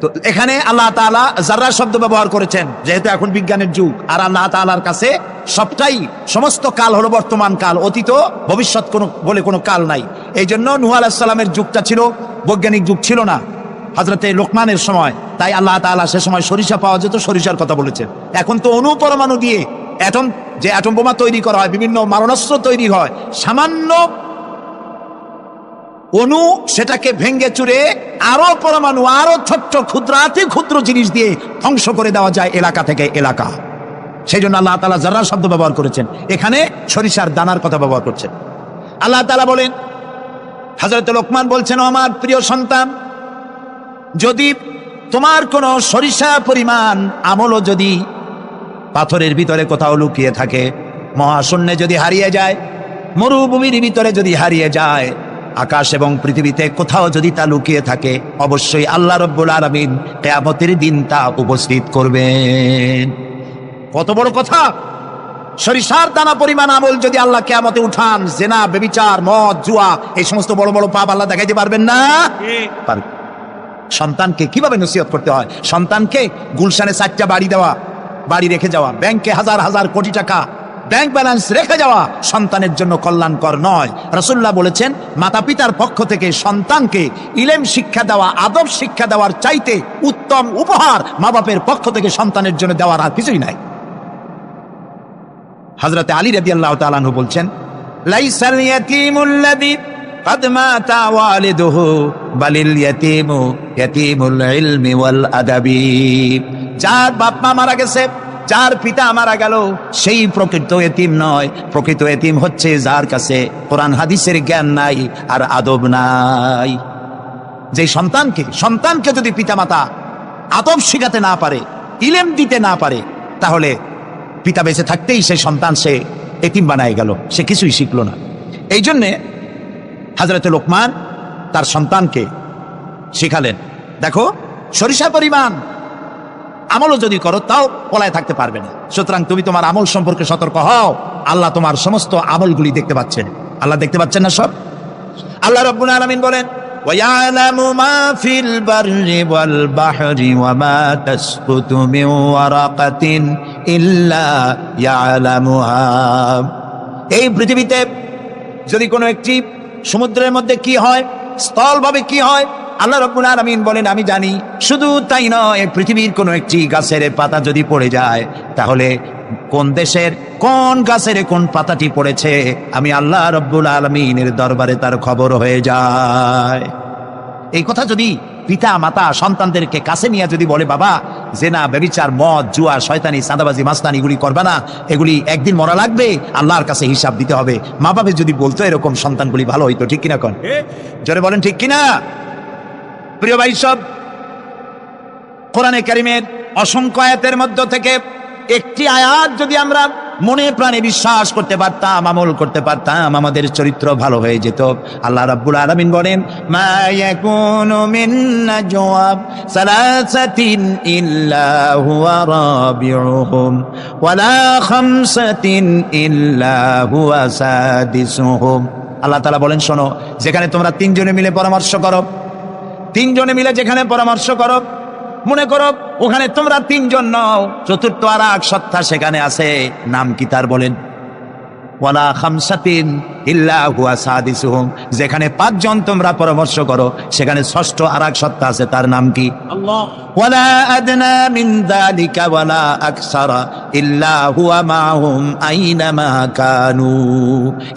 তো এখানে আল্লাহ তাআলা জাররা শব্দ ব্যবহার করেছেন, যেহেতু এখন বিজ্ঞানের যুগ। আর আল্লাহ তাআলার কাছে সবটাই, সমস্ত কাল হলো বর্তমান কাল, অতীত ভবিষ্যৎ বলে কোনো কাল নাই। এই জন্য নূহ আলাইহিস সালামের যুগটা ছিল বৈজ্ঞানিক যুগ, ছিল না হযরতে লোকমানের সময়। তাই আল্লাহ তাআলা সে সময় সরিষা পাওয়া যেত, সরিষার কথা বলেছেন। এখন তো অণু পরমাণু দিয়ে অ্যাটম বোমা তৈরি করা হয়, বিভিন্ন মারণাস্ত্র তৈরি হয়, সামান্য অণু সেটাকে ভেঙ্গে চুরে আরো পরমাণু, আরো ছোট্ট ক্ষুদ্রাতি ক্ষুদ্র জিনিস দিয়ে ধ্বংস করে দেওয়া যায় এলাকা থেকে এলাকা। সেই জন্য আল্লাহ তাআলা জাররা শব্দ ব্যবহার করেছেন, এখানে সরিষার দানার কথা ব্যবহার করছেন। আল্লাহ তাআলা বলেন, হযরত লোকমান বলছেন, আমার প্রিয় সন্তান, যদি তোমার কোনো সরিষা পরিমাণ আমলও যদি পাথরের ভিতরে কোথাও লুকিয়ে থাকে, মহাশূন্যে যদি হারিয়ে যায়, মরুভূমির ভিতরে যদি হারিয়ে যায়, আকাশ এবং পৃথিবীতে কোথাও যদি তা লুকিয়ে থাকে, অবশ্যই আল্লাহ রাব্বুল আলামিন কিয়ামতের দিন তা উপস্থিত করবেন। কত বড় কথা! সরিষার দানা পরিমাণ আমল যদি আল্লাহ কিয়ামতে উঠান, জিনা, ব্যভিচার, মদ, জুয়া, এই সমস্ত বড় বড় পাপ আল্লাহ দেখাইতে পারবেন না? পারবেন। সন্তানকে কিভাবে নসিহত করতে হয়? সন্তানকে গুলশানে 4টা বাড়ি রেখে যাওয়া, ব্যাংকে হাজার হাজার কোটি টাকা ব্যাংক ব্যালেন্স রেখে যাওয়া সন্তানের জন্য কল্যাণকর নয়। রাসূলুল্লাহ বলেছেন, মাতা পিতার পক্ষ থেকে সন্তানকে ইলম শিক্ষা দেওয়া, আদব শিক্ষা দেওয়ার চাইতে উত্তম উপহার মা বাপের পক্ষ থেকে সন্তানের জন্য দেওয়ার আর কিছুই নাই। হযরতে আলী রাদিয়াল্লাহু তাআলা আনহু বলছেন, লাইসাল ইয়াতীমুল্লাযী قد مات والده بل اليتيم يتيم العلم والادب, যার বাপ মা মারা গেছে, যার পিতা মারা গেল, সেই প্রকৃত এতিম নয়। প্রকৃত এতিম হচ্ছে যার কাছে কোরআন হাদিসের জ্ঞান নাই আর আদব নাই। যে সন্তানকে যদি পিতামাতা আদব শিখাতে না পারে, ইলম দিতে না পারে, তাহলে পিতা বেঁচে থাকতেই সেই সন্তান সে এতিম বানায় গেল, সে কিছুই শিখলো না। এই জন্যে হযরতে লোকমান তার সন্তানকে শিখালেন, দেখো সরিষা পরিমাণ আমলও যদি করো তাও পলায় থাকতে পারবে না। সুতরাং তুমি তোমার আমল সম্পর্কে সতর্ক হও। আল্লাহ তোমার সমস্ত আমলগুলি দেখতে পাচ্ছেন। আল্লাহ দেখতে পাচ্ছেন না সব? আল্লাহ রাব্বুল আলামিন বলেন, ওয়ায়ালামু মা ফিল বাররি ওয়াল বাহরি ওয়া মা তাসকুতু মিন ওয়ারাকাতিন ইল্লা ইয়ালামুহা। এই পৃথিবীতে যদি কোনো একটি সমুদ্রের মধ্যে কি হয়, স্থলভাবে কি হয়, আল্লাহ রাব্বুল আলামিন বলেন আমি জানি। শুধু তাই নয়, পৃথিবীর কোনো একটি গাছের পাতা যদি পড়ে যায়, তাহলে কোন দেশের কোন গাছের কোন পাতাটি পড়েছে আমি আল্লাহ রাব্বুল আলামিনের দরবারে তার খবর হয়ে যায়। এই কথা যদি পিতা মাতা সন্তানদেরকে কাছে নিয়ে যদি বলে, বাবা জেনা, ব্যভিচার, মদ, জুয়া, শয়তানি, সাদাবাজি, মাস্তানি এগুলি করবে না, এগুলি একদিন মরা লাগবে, আল্লাহর কাছে হিসাব দিতে হবে। মা বাবা যদি বলতো এরকম, সন্তানগুলি ভালো হইতো। ঠিক কিনা কোন? জোরে বলেন ঠিক কিনা? প্রিয় ভাই সব, কোরআনে কারীমের অসংখ্য আয়াতের মধ্য থেকে একটি আয়াত যদি আমরা মনে প্রাণে বিশ্বাস করতে পারতাম, আমল করতে পারতাম, আমাদের চরিত্র ভালো হয়ে যেত। আল্লাহ রাব্বুল আলামিন বলেন, মা ইয়াকুনু মিন নাজওয়া সালাসাতিন ইল্লা হুয়া রাবিউহুম ওয়ালা খামসাতিন ইল্লা হুয়া সাদিসুহুম। আল্লাহ তাআলা বলেন, শোনো, যেখানে তোমরা তিনজনে মিলে পরামর্শ করো, তিনজনে মিলে যেখানে পরামর্শ করো, মনে করো ওখানে তোমরা তিনজন নও, চতুর্থ আর এক সত্তা সেখানে আছে, নাম কি তার? বলেন, ওয়ালা খামসাতিন ইল্লা হুয়া সাদিসুহুম। যেখানে পাঁচজন তোমরা পরামর্শ করো, সেখানে ষষ্ঠ আর এক সত্তা আছে, তার নাম কি? আল্লাহ। ওয়ালা আদনা মিন যালিকা ওয়ালা আকসারা ইল্লা হুয়া মাহুম আইনামা কানু।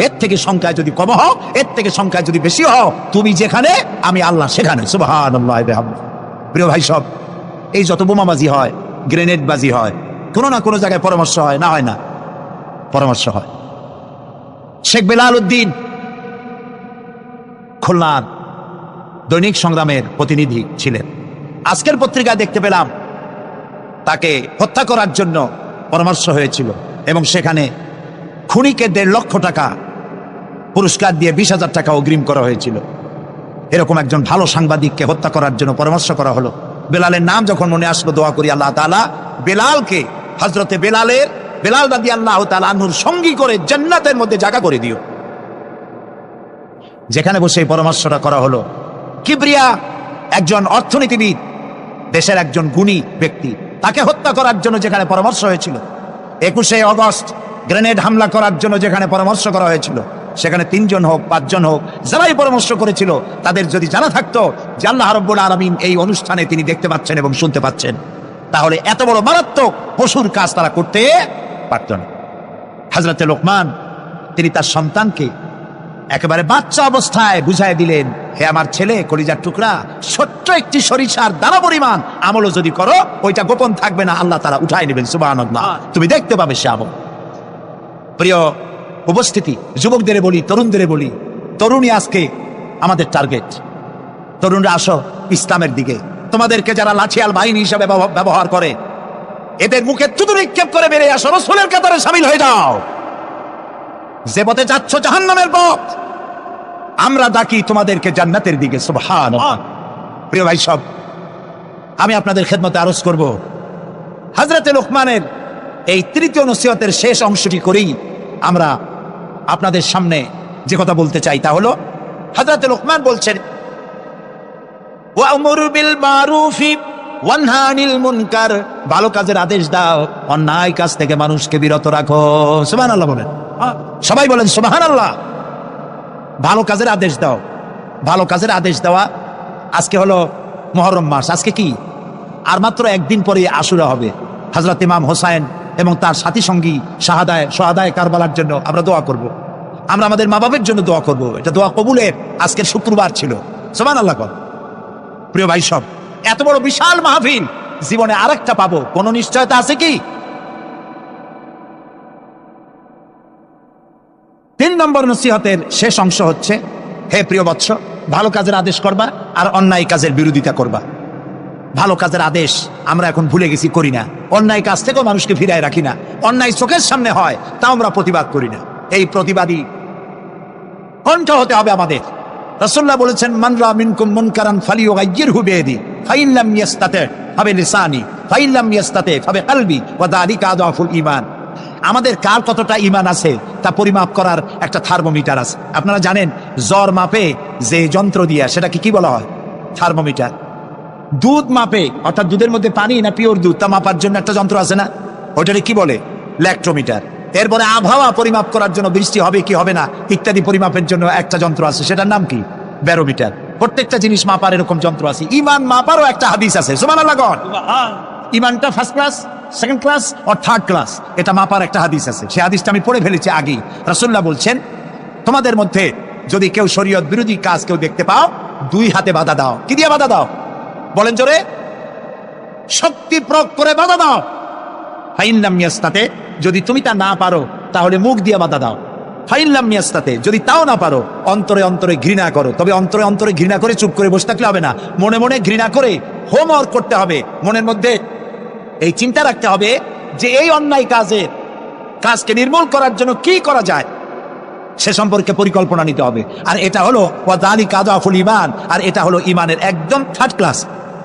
এর থেকে সংখ্যা যদি কম হও, এর থেকে সংখ্যা যদি বেশি হও, তুমি যেখানে আমি আল্লাহ সেখানে। সুবহানাল্লাহ। প্রিয় ভাই সব, এই যত বোমাবাজি হয়, গ্রেনেড বাজি হয়, কোনো না কোনো জায়গায় পরামর্শ হয় না? হয় না? পরামর্শ হয়। শেখ বেলাল উদ্দিন খুলনার দৈনিক সংগ্রামের প্রতিনিধি ছিলেন। আজকের পত্রিকায় দেখতে পেলাম তাকে হত্যা করার জন্য পরামর্শ হয়েছিল এবং সেখানে খুনিকে 1.5 লক্ষ টাকা পুরস্কার দিয়ে 20,000 টাকা অগ্রিম করা হয়েছিল। এরকম একজন ভালো সাংবাদিককে হত্যা করার জন্য পরামর্শ করা হলো। বেলালের নাম যখন মনে আসলো, দোয়া করি আল্লাহ তাআলা বেলালকে, হযরতে বেলাল রাদিয়াল্লাহু তাআলা আনহুর সঙ্গী করে জান্নাতের মধ্যে জায়গা করে দিও। যেখানে বসে এই পরামর্শটা করা হলো, কিবরিয়া একজন অর্থনীতিবিদ, দেশের একজন গুণী ব্যক্তি, তাকে হত্যা করার জন্য যেখানে পরামর্শ হয়েছিল, 21শে আগস্ট গ্রেনেড হামলা করার জন্য যেখানে পরামর্শ করা হয়েছিল, সেখানে 3 জন হোক 5 জন হোক, যারাই পরামর্শ করেছিল, তাদের যদি জানা থাকতো যে আল্লাহ রাব্বুল আলামিন এই অনুষ্ঠানে তিনি দেখতে পাচ্ছেন এবং শুনতে পাচ্ছেন, তাহলে এত বড় মারাত্মক পশুর কাজ তারা করতে পারত না। হযরতে লোকমান তিনি তার সন্তানকে একেবারে বাচ্চা অবস্থায় বুঝাই দিলেন, হে আমার ছেলে, কলিজার টুকরা, ছোট্ট একটি সরিষার দানা পরিমাণ আমলও যদি করো, ওইটা গোপন থাকবে না, আল্লাহ তাআলা উঠাই নেবেন। সুবহানাল্লাহ। তুমি দেখতে পাবে সে আমল। প্রিয় উপস্থিতি, যুবকদের বলি, তরুণদের বলি, তরুণী আজকে আমাদের টার্গেট। তরুণরা আসো ইসলামের দিকে। তোমাদেরকে যারা লাঠিয়াল বাহিনী হিসাবে ব্যবহার করে, এদের মুখে থুতু নিক্ষেপ করে বেরিয়ে আসো, রাসূলের কাতারে শামিল হয়ে যাও। যে পথে যাচ্ছ জাহান্নামের পথ, আমরা ডাকি তোমাদেরকে জান্নাতের দিকে। সুবহানাল্লাহ। প্রিয় ভাই সব, আমি আপনাদের খেদমতে আরজ করব, হযরতে লোকমানের এই তৃতীয় নসিহতের শেষ অংশটি করেই আমরা আপনাদের সামনে যে কথা বলতে চাই তা হলো, হযরতে লোকমান বলছেন, ওয়া'মুর বিল মারুফি ওয়ানহা আনিল মুনকার। ভালো কাজের আদেশ দাও, অন্যায় কাজ থেকে মানুষকে বিরত রাখো। সুবহানাল্লাহ বলেন, সবাই বলেন সুবহানাল্লাহ। ভালো কাজের আদেশ দাও। ভালো কাজের আদেশ দেওয়া। আজকে হলো মুহররম মাস, আজকে কি আর মাত্র একদিন পরে আশুরা হবে। হযরত ইমাম হোসাইন এবং তার সাথী সঙ্গী শাহাদায়ে কারবালার জন্য আমরা দোয়া করব। আমরা আমাদের মা বাবার জন্য দোয়া করব। এটা দোয়া কবুলের আজকের শুক্রবার ছিল। সুবহানাল্লাহ। প্রিয় ভাই সব, এত বড় বিশাল মাহফিল, জীবনে আরেকটা পাবো কোন নিশ্চয়তা আছে কি? 3 নম্বর নসিহতের শেষ অংশ হচ্ছে, হে প্রিয় বৎস, ভালো কাজের আদেশ করবা আর অন্যায় কাজের বিরোধিতা করবা। ভালো কাজের আদেশ আমরা এখন ভুলে গেছি, করি না। অন্যায় কাজ থেকেও মানুষকে ফিরায় রাখি না। অন্যায় চোখের সামনে হয়, তাও আমরা প্রতিবাদ করি না। এই প্রতিবাদী কণ্ঠ হতে হবে আমাদের। রাসূলুল্লাহ বলেছেন, মান রা মিনকুম মুনকারান ফালিয়ুগাইয়িরহু বিয়াদি ফাইন লাম ইয়াস্তাতি ফাবিলিসানি ফাইন লাম ইয়াস্তাতি ফাবিকলবি ওয়া যালিকা আযফুল ঈমান। আমাদের কার কতটা ঈমান আছে তা পরিমাপ করার একটা থার্মোমিটার আছে। আপনারা জানেন, জ্বর মাপে যে যন্ত্র দিয়া, সেটাকে কি বলা হয়? থার্মোমিটার। দুধ মাপে, অর্থাৎ দুধের মধ্যে পানি না পিওর দুধ, তা মাপার জন্য একটা যন্ত্র আছে না? ওইটারে কি বলে? ল্যাক্টোমিটার। এরপরে আবহাওয়া পরিমাপ করার জন্য বৃষ্টি হবে কি হবে না ইত্যাদি পরিমাপের জন্য একটা যন্ত্র আছে, সেটার নাম কি? ব্যারোমিটার। প্রত্যেকটা জিনিস মাপার এরকম যন্ত্র আছে। ইমান মাপারও একটা হাদিস আছে, সুবহানাল্লাহ। ইমানটা ফার্স্ট ক্লাস, সেকেন্ড ক্লাস আর থার্ড ক্লাস, এটা মাপার একটা হাদিস আছে। সেই হাদিসটা আমি পড়ে ফেলেছি আগেই। রাসূলুল্লাহ বলছেন, তোমাদের মধ্যে যদি কেউ শরীয়ত বিরোধী কাজ কেউ দেখতে পাও, 2 হাতে বাধা দাও। কি দিয়ে বাধা দাও? বলেন জোরে। শক্তি প্রয়োগ করে বাধা দাও। ফাইন লাম ইয়াস্তাতে, যদি তুমি তা না পারো তাহলে মুখ দিয়ে বাধা দাও। ফাইন লাম ইয়াস্তাতে, যদি তাও না পারো অন্তরে অন্তরে ঘৃণা করো। তবে অন্তরে অন্তরে ঘৃণা করে চুপ করে বসে থাকলে হবে না, মনে মনে ঘৃণা করে হোমওয়ার্ক করতে হবে। মনের মধ্যে এই চিন্তা রাখতে হবে যে এই অন্যায় কাজকে নির্মূল করার জন্য কি করা যায়, সে সম্পর্কে পরিকল্পনা নিতে হবে। আর এটা হলো ওয়াযালিকা আযআফুল ঈমান, আর এটা হলো ঈমানের একদম থার্ড ক্লাস,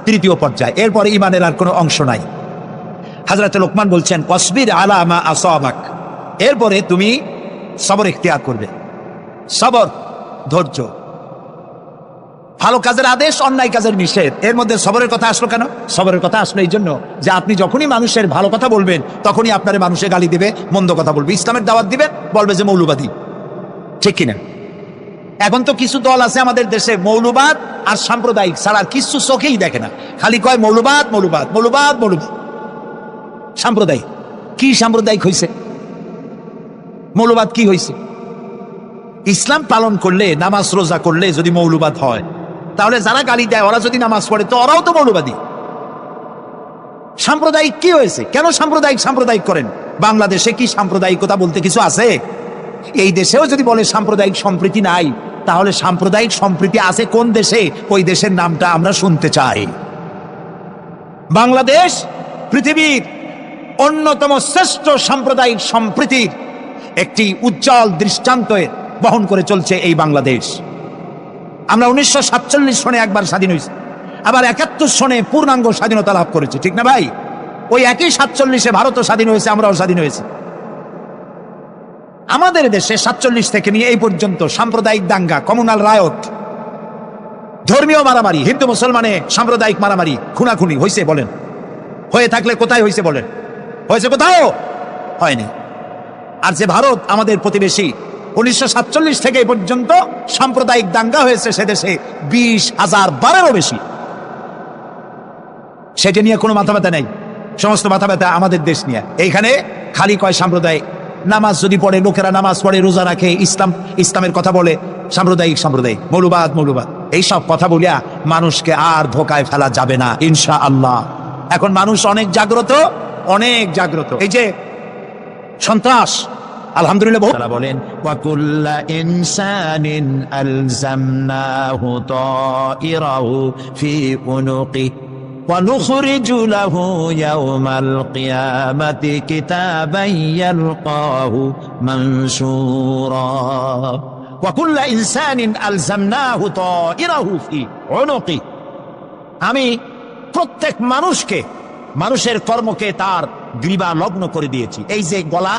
তৃতীয় পর্যায়। এরপরে ঈমানের আর কোনো অংশ নাই। হযরত লোকমান বলছেন, ওয়াসবির আলা মা আসাবাক, এরপরে তুমি সবর ইখতিয়ার করবে। সবর, ধৈর্য। ভালো কাজের আদেশ, অন্যায় কাজের নিষেধ, এর মধ্যে সবরের কথা আসলো কেন? সবরের কথা আসলো এই জন্য যে আপনি যখনই মানুষের ভালো কথা বলবেন তখনই আপনার মানুষে গালি দিবে, মন্দ কথা বলবে। ইসলামের দাওয়াত দিবেন, বলবে যে মৌলবাদী, ঠিক কিনা? এখন তো কিছু দল আছে আমাদের দেশে, মৌলবাদ আর সাম্প্রদায়িক ছাড়া আর কিছু চোখেই দেখে না, খালি কয় মৌলবাদ মৌলবাদ মৌলবাদ মৌলবাদ। সাম্প্রদায়িক কি? সাম্প্রদায়িক হয়েছে? মৌলবাদ কি হয়েছে? ইসলাম পালন করলে, নামাজ রোজা করলে যদি মৌলবাদ হয়, তাহলে যারা গালি দেয় ওরা যদি নামাজ পড়ে তো ওরাও তো মৌলবাদী। সাম্প্রদায়িক কি হয়েছে? কেন সাম্প্রদায়িক সাম্প্রদায়িক করেন? বাংলাদেশে কি সাম্প্রদায়িকতা বলতে কিছু আছে? এই দেশেও যদি বলে সাম্প্রদায়িক সম্প্রীতি নাই, তাহলে সাম্প্রদায়িক সম্প্রীতি আছে কোন দেশে? ওই দেশের নামটা আমরা শুনতে চাই। বাংলাদেশ পৃথিবীর অন্যতম শ্রেষ্ঠ সাম্প্রদায়িক সম্প্রীতির একটি উজ্জ্বল দৃষ্টান্ত বহন করে চলছে এই বাংলাদেশ। আমরা 1947 সনে একবার স্বাধীন হয়েছি, আবার 71 সনে পূর্ণাঙ্গ স্বাধীনতা লাভ করেছি, ঠিক না ভাই? ওই একই 47-এ ভারতও স্বাধীন হয়েছে, আমরাও স্বাধীন হয়েছি। আমাদের দেশে 47 থেকে নিয়ে এই পর্যন্ত সাম্প্রদায়িক দাঙ্গা, কমিউনাল রায়ত, ধর্মীয় মারামারি, হিন্দু মুসলমানে সাম্প্রদায়িক মারামারি, খুনাখুনি হয়েছে বলেন? হয়ে থাকলে কোথায় হয়েছে বলেন? হয়েছে কোথাও? হয়নি। আর যে ভারত আমাদের প্রতিবেশী, 1947 থেকে এই পর্যন্ত সাম্প্রদায়িক দাঙ্গা হয়েছে সে দেশে 20,000 বারেরও বেশি। সেটা নিয়ে কোনো মাথা ব্যথা নেই, সমস্ত মাথা ব্যথা আমাদের দেশ নিয়ে। এইখানে খালি কয় সাম্প্রদায়িক। নামাজ যদি পড়ে, লোকেরা নামাজ পড়ে, রোজা রাখে, ইসলামের কথা বলে, সাম্প্রদায়িক সাম্প্রদায়িক, মৌলবাদ মৌলবাদ, এইসব কথা বলিয়া মানুষকে আর ধোকায় ফেলা যাবে না ইনশাআল্লাহ। এখন মানুষ অনেক জাগ্রত, অনেক জাগ্রত। এই যে সন্ত্রাস, আলহামদুলিল্লাহ বলেন, ওয়াকুল্লা ইনসানিন আলজামনাহু তাইরাহু ফি উনুকি ওয়া নুখরিজু লাহু ইয়াওমাল কিয়ামাতি কিতাবান ইয়ালকাহু মানশুরা। ওয়াকুল্লা ইনসানিন আলজামনাহু তাইরাহু ফি উনুকি, আমি প্রত্যেক মানুষকে, মানুষের কর্মকে তার গ্রীবা লগ্ন করে দিয়েছি। এই যে গলা,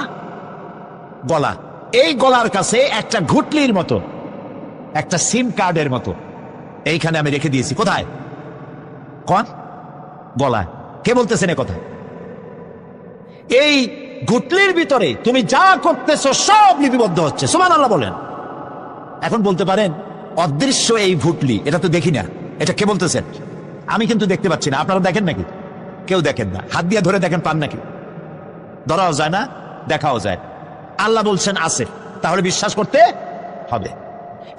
গলা, এই গলার কাছে একটা ঘুটলির মতো, একটা সিম কার্ডের মতো এইখানে আমি রেখে দিয়েছি। কোথায়? কোন গলায়? কে বলতেছেন এ কথা? এই ঘুটলির ভিতরে তুমি যা করতেছো সব লিপিবদ্ধ হচ্ছে। সুবহানাল্লাহ বলেন। এখন বলতে পারেন অদৃশ্য এই ঘুটলি, এটা তো দেখি না, এটা কে বলতেছেন? আমি কিন্তু দেখতে পাচ্ছি না, আপনারা দেখেন নাকি? কেউ দেখেন না। হাত দিয়ে ধরে দেখেন, পান নাকি? ধরাও যায় না, দেখাও যায়। আল্লাহ বলছেন আছে, তাহলে বিশ্বাস করতে হবে।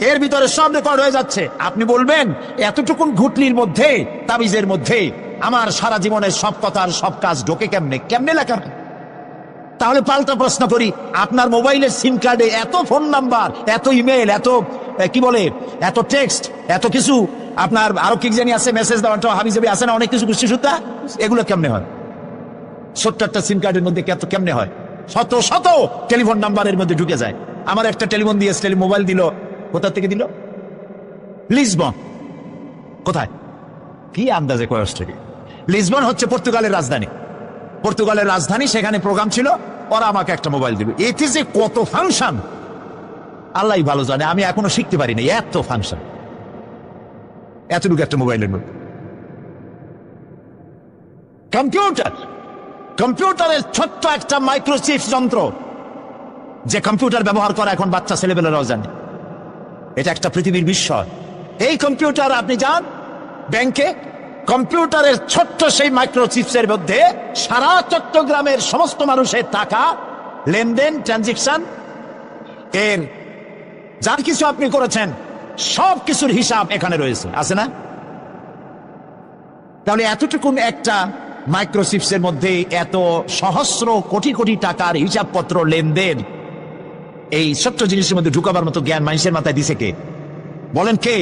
এর ভিতরে সব রেকর্ড হয়ে যাচ্ছে। আপনি বলবেন এতটুকুন ঘুটলির মধ্যে, তাবিজের মধ্যে আমার সারা জীবনের সব কথার সব কাজ ঢোকে কেমনে? কেমনে লেখা? তাহলে পাল্টা প্রশ্ন করি, আপনার মোবাইলের সিম কার্ডে এত ফোন নাম্বার, এত ইমেল, এত কি বলে, এত টেক্সট, এত কিছু, আপনার আরো কি জানি আছে, মেসেজ দেওয়াটা হাবিজাবি আছে না, অনেক কিছু গোষ্ঠী সুদ্ধা, এগুলো কেমনে হয়? 70টা সিম কার্ডের মধ্যে কেমনে হয়? শত শত টেলিফোন নাম্বারের মধ্যে ঢুকে যায়। আমার একটা টেলিফোন দিয়ে মোবাইল দিল, কোথা থেকে দিল? লিসবন। কোথায়? কি আন্দাজে কয় অস্ট্রেলিয়া? লিসবন হচ্ছে পর্তুগালের রাজধানী। পর্তুগালের রাজধানী, সেখানে প্রোগ্রাম ছিল, ওরা আমাকে একটা মোবাইল দিবে। এতে যে কত ফাংশন আল্লাহ ভালো জানে, আমি এখনো শিখতে পারি না। এত ফাংশন, এতটুকু একটা মোবাইলের মধ্যে। কম্পিউটার, কম্পিউটারের ছোট্ট একটা মাইক্রোচিপ যন্ত্র, যে কম্পিউটার ব্যবহার করা এখন বাচ্চা ছেলেবেলারাও জানে, এটা একটা পৃথিবীর বিস্ময়। এই কম্পিউটার, আপনি যান ব্যাংকে, কম্পিউটারের ছোট্ট সেই মাইক্রোচিপসের মধ্যে সারা চট্টগ্রামের সমস্ত মানুষের টাকা লেনদেন, ট্রানজেকশন, এর যার কিছু আপনি করেছেন সব কিছুর হিসাব এখানে রয়েছে, আছে না? তাহলে এতটুকুন একটা মাইক্রোচিপসের মধ্যে এত সহস্র কোটি কোটি টাকার হিসাবপত্র, লেনদেন, এই ছোট্ট জিনিসের মধ্যে ঢুকাবার মতো জ্ঞান মানুষের মাথায় দিছে কে? বলেন কে?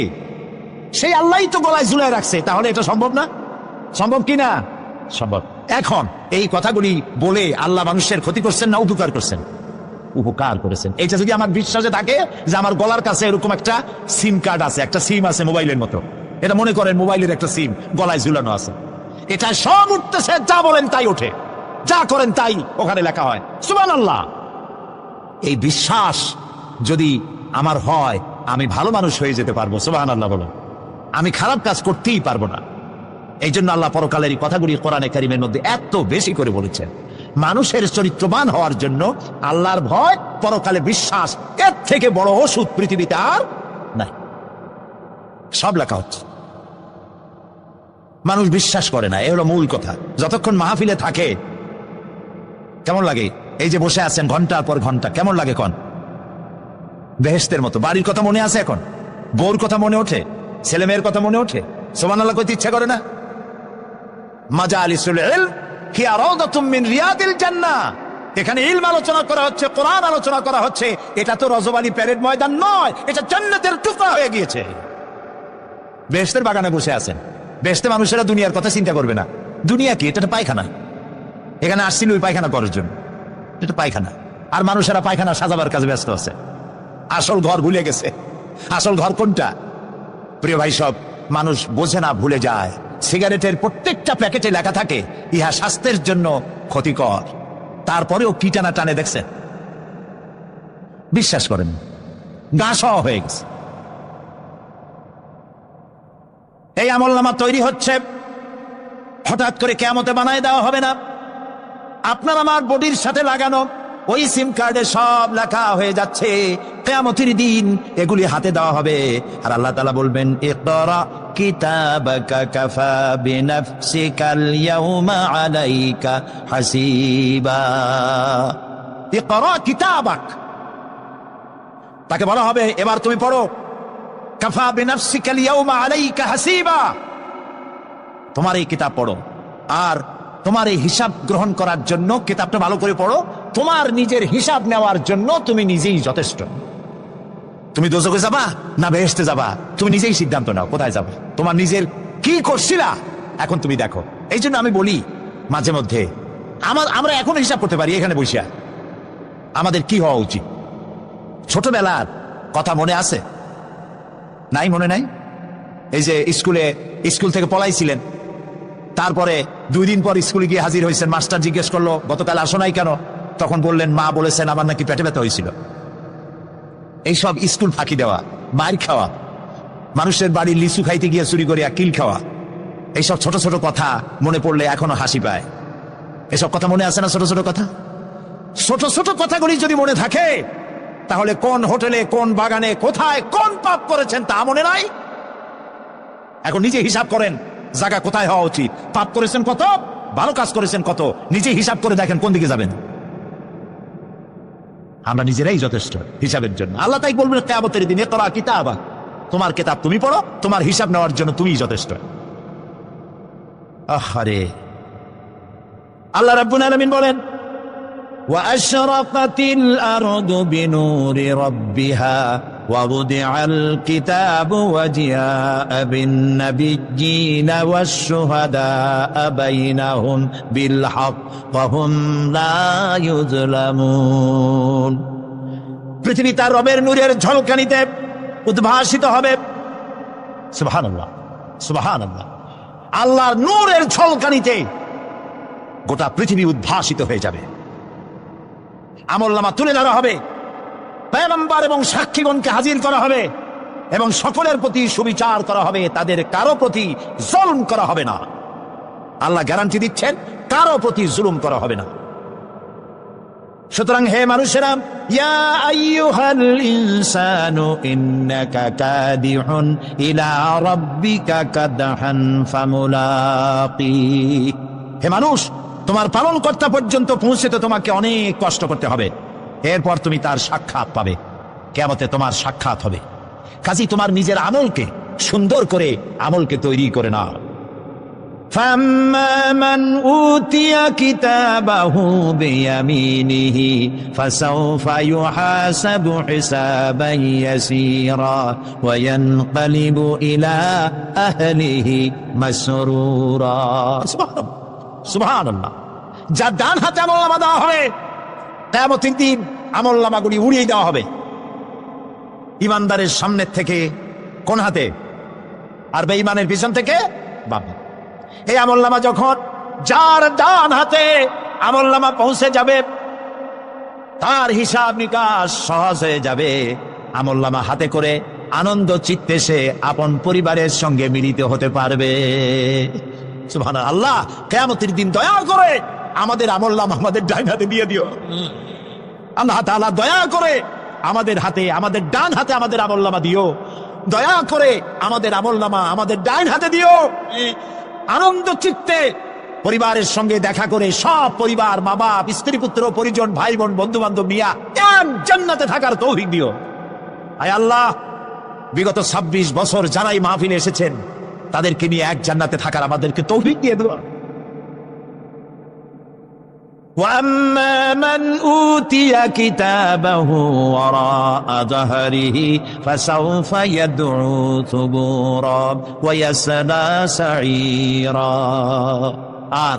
সেই আল্লাহই তো গলায় ঝুলাই রাখছে। তাহলে এটা সম্ভব না? সম্ভব কি না? সম্ভব। এখন এই কথাগুলি বলে আল্লাহ মানুষের ক্ষতি করছেন না উপকার করছেন? উপকার করেছেন। এটা যদি আমার বিশ্বাসে থাকে যে আমার গলার কাছে এরকম একটা সিম কার্ড আছে, একটা সিম আছে মোবাইলের মতো, এটা মনে করেন মোবাইলের একটা সিম গলায় ঝুলানো আছে, এটা সব উঠতেছে, যা বলেন তাই ওঠে, যা করেন তাই ওখানে লেখা হয়। সুবহানাল্লাহ। এই বিশ্বাস যদি আমার হয়, আমি ভালো মানুষ হয়ে যেতে পারবো। সুবহানাল্লাহ বলো। আমি খারাপ কাজ করতেই পারবো না। এই জন্য আল্লাহ পরকালের এই কথাগুলি কোরআনে কারীমের মধ্যে এত বেশি করে বলেছেন। মানুষের চরিত্রবান হওয়ার জন্য আল্লাহর ভয়, পরকালে বিশ্বাস, এর থেকে বড় ওষুধ পৃথিবীতে আর নাই। সব লেখা হচ্ছে, মানুষ বিশ্বাস করে না, এ হলো মূল কথা। যতক্ষণ মাহফিলে থাকে কেমন লাগে? এই যে বসে আছেন ঘন্টার পর ঘন্টা, কেমন লাগে? কোন বেহেশতের মতো। বাড়ির কথা মনে আছে এখন? বউর কথা মনে ওঠে? ছেলে মেয়ের কথা মনে ওঠে? সুবহানাল্লাহ কইতে ইচ্ছা করে না? মাজালিসুল ইলম হিয়া রাউদাতুম মিন রিয়াদিল জান্নাহ। এখানে ইলম আলোচনা করা হচ্ছে, কোরআন আলোচনা করা হচ্ছে। এটা তো রজবালি প্যারেড ময়দান নয়, এটা জান্নাতের টুকরা হয়ে গিয়েছে। বেহেশতের বাগানে বসে আছেন। বেহেশতে মানুষেরা দুনিয়ার কথা চিন্তা করবে না। দুনিয়া কি? এটা পায়খানা। এখানে আসছিল ওই পায়খানা করার জন্য, এটা পায়খানা। আর মানুষেরা পায়খানা সাজাবার কাজে ব্যস্ত আছে, আসল ঘর ভুলে গেছে। আসল ঘর কোনটা? প্রিয় ভাই, সব মানুষ বোঝে না, ভুলে যায়। সিগারেটের প্রত্যেকটা প্যাকেটে লেখা থাকে ইহা স্বাস্থ্যের জন্য ক্ষতিকর, তারপরেও কি টানা টানে দেখছেন। বিশ্বাস করেন, গা সহ হয়ে গেছে। এই আমলনামা তৈরি হচ্ছে, হঠাৎ করে কিয়ামতে বানায় দেওয়া হবে না। আপনার আমার বডির সাথে লাগানো ওই সিম কার্ডে সব লেখা হয়ে যাচ্ছে। কিয়ামতের দিন এগুলি হাতে দেওয়া হবে, আর আল্লাহ তাআলা বলবেন, ইকরা কিতাবাকা কাফা বিনাফসিকাল ইয়াউমা আলাইকা হাসিবা। ইকরা কিতাবাক, তাকে বলা হবে এবার তুমি পড়ো। কাফা বিনাফসিকাল ইয়াউমা আলাইকা হাসিবা, তোমার এই কিতাব পড়ো, আর তোমার এই হিসাব গ্রহণ করার জন্য কিতাবটা ভালো করে পড়ো। তোমার নিজের হিসাব নেওয়ার জন্য তুমি নিজেই যথেষ্ট। তুমি দোজখে যাবা না বেহেশতে যাবা, তুমি নিজেই সিদ্ধান্ত নাও কোথায় যাবে। তোমার নিজের কি করছিলা এখন তুমি দেখো। এই জন্য আমি বলি মাঝে মধ্যে, আমরা এখন হিসাব করতে পারি এখানে বসিয়া, আমাদের কি হওয়া উচিত। ছোটবেলার কথা মনে আছে? নাই? মনে নাই? এই যে স্কুল থেকে পলাইছিলেন, তারপরে 2 দিন পর স্কুলে গিয়ে হাজির হয়েছেন, মাস্টার জিজ্ঞেস করলো গতকাল আসো নাই কেন? তখন বললেন মা বলেছেন আমার নাকি পেটে ব্যথা হয়েছিল। এইসব স্কুল ফাঁকি দেওয়া, মার খাওয়া, মানুষের বাড়ির লিচু খাইতে গিয়ে চুরি করিয়া কিল খাওয়া, এইসব ছোট ছোট কথা মনে পড়লে এখনো হাসি পায়। এসব কথা মনে আছে না? ছোট ছোট কথা, ছোট ছোট কথাগুলি যদি মনে থাকে, তাহলে কোন হোটেলে, কোন বাগানে, কোথায় কোন পাপ করেছেন তা মনে নাই? এখন নিজে হিসাব করেন জায়গা কোথায় হওয়া উচিত, পাপ করেছেন কত, ভালো কাজ করেছেন কত, নিজে হিসাব করে দেখেন কোন দিকে যাবেন। আমরা নিজেরাই যথেষ্ট হিসাবের জন্য। আল্লাহ তাই বলবেন কিয়ামতের দিনে, ইকরা কিতাবা, তোমার কিতাব তুমি পড়ো, তোমার হিসাব নেওয়ার জন্য তুমিই যথেষ্ট। আহারে, আল্লাহ রাব্বুল আলামিন বলেন, وأشرقت الأرض بنور ربها ووضع الكتاب وجاء بالنبيين والشهداء بينهم بالحق وهم لا يظلمون। পৃথিবী তার রবের নূরের ঝলকানিতে উদ্ভাসিত হবে। সুবহানাল্লাহ, সুবহানাল্লাহ। আল্লাহর নূরের ঝলকানিতে গোটা পৃথিবী উদ্ভাসিত হয়ে যাবে। আমলনামা তুলে ধরা হবে, পয়গম্বর এবং সাক্ষীগণকে হাজির করা হবে, এবং সকলের প্রতি সুবিচার করা হবে, তাদের কারো প্রতি জুলম করা হবে না। আল্লাহ গ্যারান্টি দিচ্ছেন কারো প্রতি জুলুম করা হবে না। সুতরাং হে মানুষেরা, ইয়া আইয়ুহাল ইনসানু ইন্নাকা কাদিহুন ইলা রাব্বিকা কাদহান ফামুলাকি। হে মানুষ, তোমার পালনকর্তা পর্যন্ত পৌঁছতে তোমাকে অনেক কষ্ট করতে হবে, এরপর তুমি তার সাক্ষাৎ পাবে, কিয়ামতে তোমার সাক্ষাৎ হবে। কাজী তোমার নিজের আমলকে সুন্দর করে আমলকে তৈরি করে নাও। فَأَمَّا مَنْ أُوتِيَ كِتَابَهُ بِيَمِينِهِ فَسَوْفَ يُحَاسَبُ حِسَابًا يَسِيرًا وَيَنْقَلِبُ إِلَى أَهْلِهِ مَسْرُورًا। সুবহানাল্লাহ। যার ডান হাতে আমলনামা দেওয়া হবে, কিয়ামতের দিন আমলনামাগুলি উড়িয়ে দেওয়া হবে। ইমানদারের সামনের থেকে কোন হাতে, আর বেঈমানের পিছন থেকে বাম হাতে। এই আমলনামা যখন যার ডান হাতে আমলনামা পৌঁছে যাবে, তার হিসাব নিকাশ সহজ হয়ে যাবে। আমলনামা হাতে করে আনন্দ চিত্তে সে আপন পরিবারের সঙ্গে মিলিত হতে পারবে। সুবহানাল্লাহ। আল্লাহ কিয়ামতের দিন দয়া করে আমাদের আমলনামা আমাদের ডান হাতে দিয়ে দিও। আল্লাহ তাআলা দয়া করে আমাদের হাতে, আমাদের ডান হাতে আমাদের আমলনামা দিও। দয়া করে আমাদের আমলনামা আমাদের ডান হাতে দিও। আনন্দ চিত্তে পরিবারের সঙ্গে দেখা করে সব পরিবার, মা বাপ, স্ত্রী পুত্র পরিজন, ভাই বোন, বন্ধু বান্ধব নিয়া এক জান্নাতে থাকার তৌফিক দিও। আয় আল্লাহ, বিগত 26 বছর যারাই মাহফিলে এসেছেন তাদেরকে নিয়ে এক জান্নাতে থাকার আমাদেরকে তৌফিক দিয়ে দেওয়া। وَأَمَّا مَنْ أُوتِيَ كِتَابَهُ وَرَاءَ ظَهْرِهِ فَسَوْفَ يَدْعُو ثُبُورًا وَيَصْلَى سَعِيرًا। আর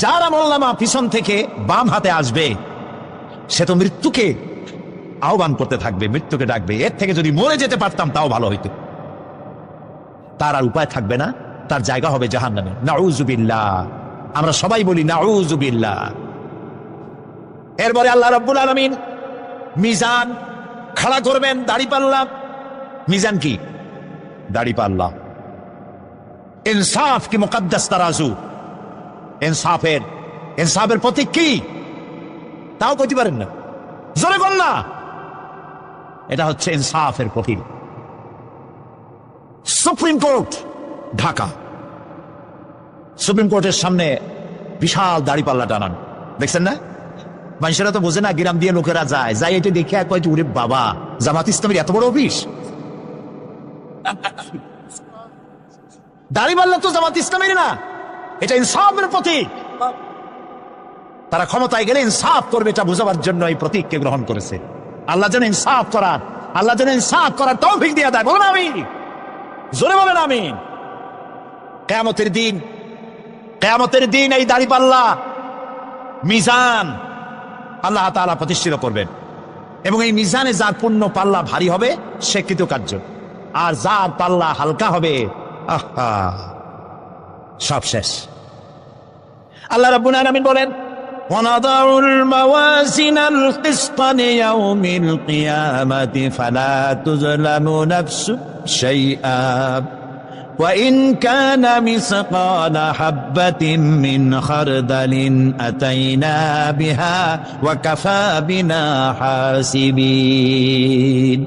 যার আমলনামা পিছন থেকে বাম হাতে আসবে, সে তো মৃত্যুকে আহ্বান করতে থাকবে, মৃত্যুকে ডাকবে। এর থেকে যদি মরে যেতে পারতাম তাও ভালো হইতো। তার আর উপায় থাকবে না, তার জায়গা হবে জাহান্নামে। নাউযুবিল্লাহ। আমরা সবাই বলি নাউযুবিল্লাহ। এরপরে আল্লাহ রাব্বুল আলামিন মিজান খাড়া করবেন, দাড়িপাল্লা। মিজান কি? দাড়িপাল্লা। ইনসাফ কি মুকদ্দাস তারাজু। ইনসাফের প্রতীক কি তাও কইতে পারেন না, জোরে বল না। এটা হচ্ছে ইনসাফের প্রতীক। সুপ্রিম কোর্ট ঢাকা, সুপ্রিম কোর্টের সামনে বিশাল দাড়িপাল্লা টানান, দেখছেন না? মানুষেরা তো বোঝে না, গ্রাম দিয়ে লোকেরা যায়, যাই এটা দেখে কয় ওরে বাবা, জামাত ইসলামের এত বড় অফিস। দাড়িপাল্লা তো জামাত ইসলামের না, এটা ইনসাফের প্রতীক। তারা ক্ষমতায় গেলে ইনসাফ করবে, এটা বোঝাবার জন্য এই প্রতীককে গ্রহণ করেছে। আল্লাহ যেন ইনসাফ করার তৌফিক দিয়ে দেয়। বলুন আমিন, জোরে বলেন আমিন। কিয়ামতের দিন এই দাড়িপাল্লা মিজান আল্লাহ তাআলা প্রতিষ্ঠিত করবেন, এবং এই মিজানে যার পুণ্য পাল্লা ভারী হবে সে কৃতকার্য, আর যার পাল্লা হালকা হবে আহা সব শেষ। আল্লাহ রাব্বুল আলামিন বলেন, وَنَضَعُ الْمَوَازِينَ الْقِسْطَ لِيَوْمِ الْقِيَامَةِ فَلَا تُظْلَمُ نَفْسٌ شَيْئًا وَإِنْ كَانَ مِثْقَالَ حَبَّةٍ مِّنْ خَرْدَلٍ أَتَيْنَا بِهَا وَكَفَى بِنَا حَاسِبِينَ।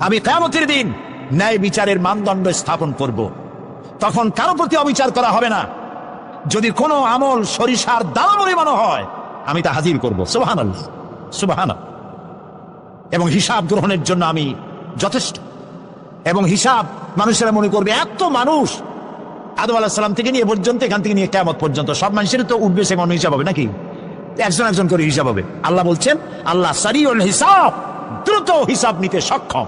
আমি কিয়ামতের দিন ন্যায় বিচারের মানদণ্ড স্থাপন করব, তখন কারো প্রতি অবিচার করা হবে না। যদি কোনো আমল সরিষার দানা পরিমাণ হয়, আমি তা হাজির করব। সুবহানাল্লাহ, সুবহানাল্লাহ। এবং হিসাব গ্রহণের জন্য আমি যথেষ্ট। এবং হিসাব মানুষেরা মনে করবে এত মানুষ, আদম আলাইহিস সালাম থেকে নিয়ে পর্যন্ত, এখান থেকে নিয়ে কিয়ামত পর্যন্ত সব মানুষের তো উঠবে সে মনে হিসাব হবে নাকি? একজন একজন করে হিসাব হবে। আল্লাহ বলছেন, আল্লাহ সারিউল হিসাব, দ্রুত হিসাব নিতে সক্ষম।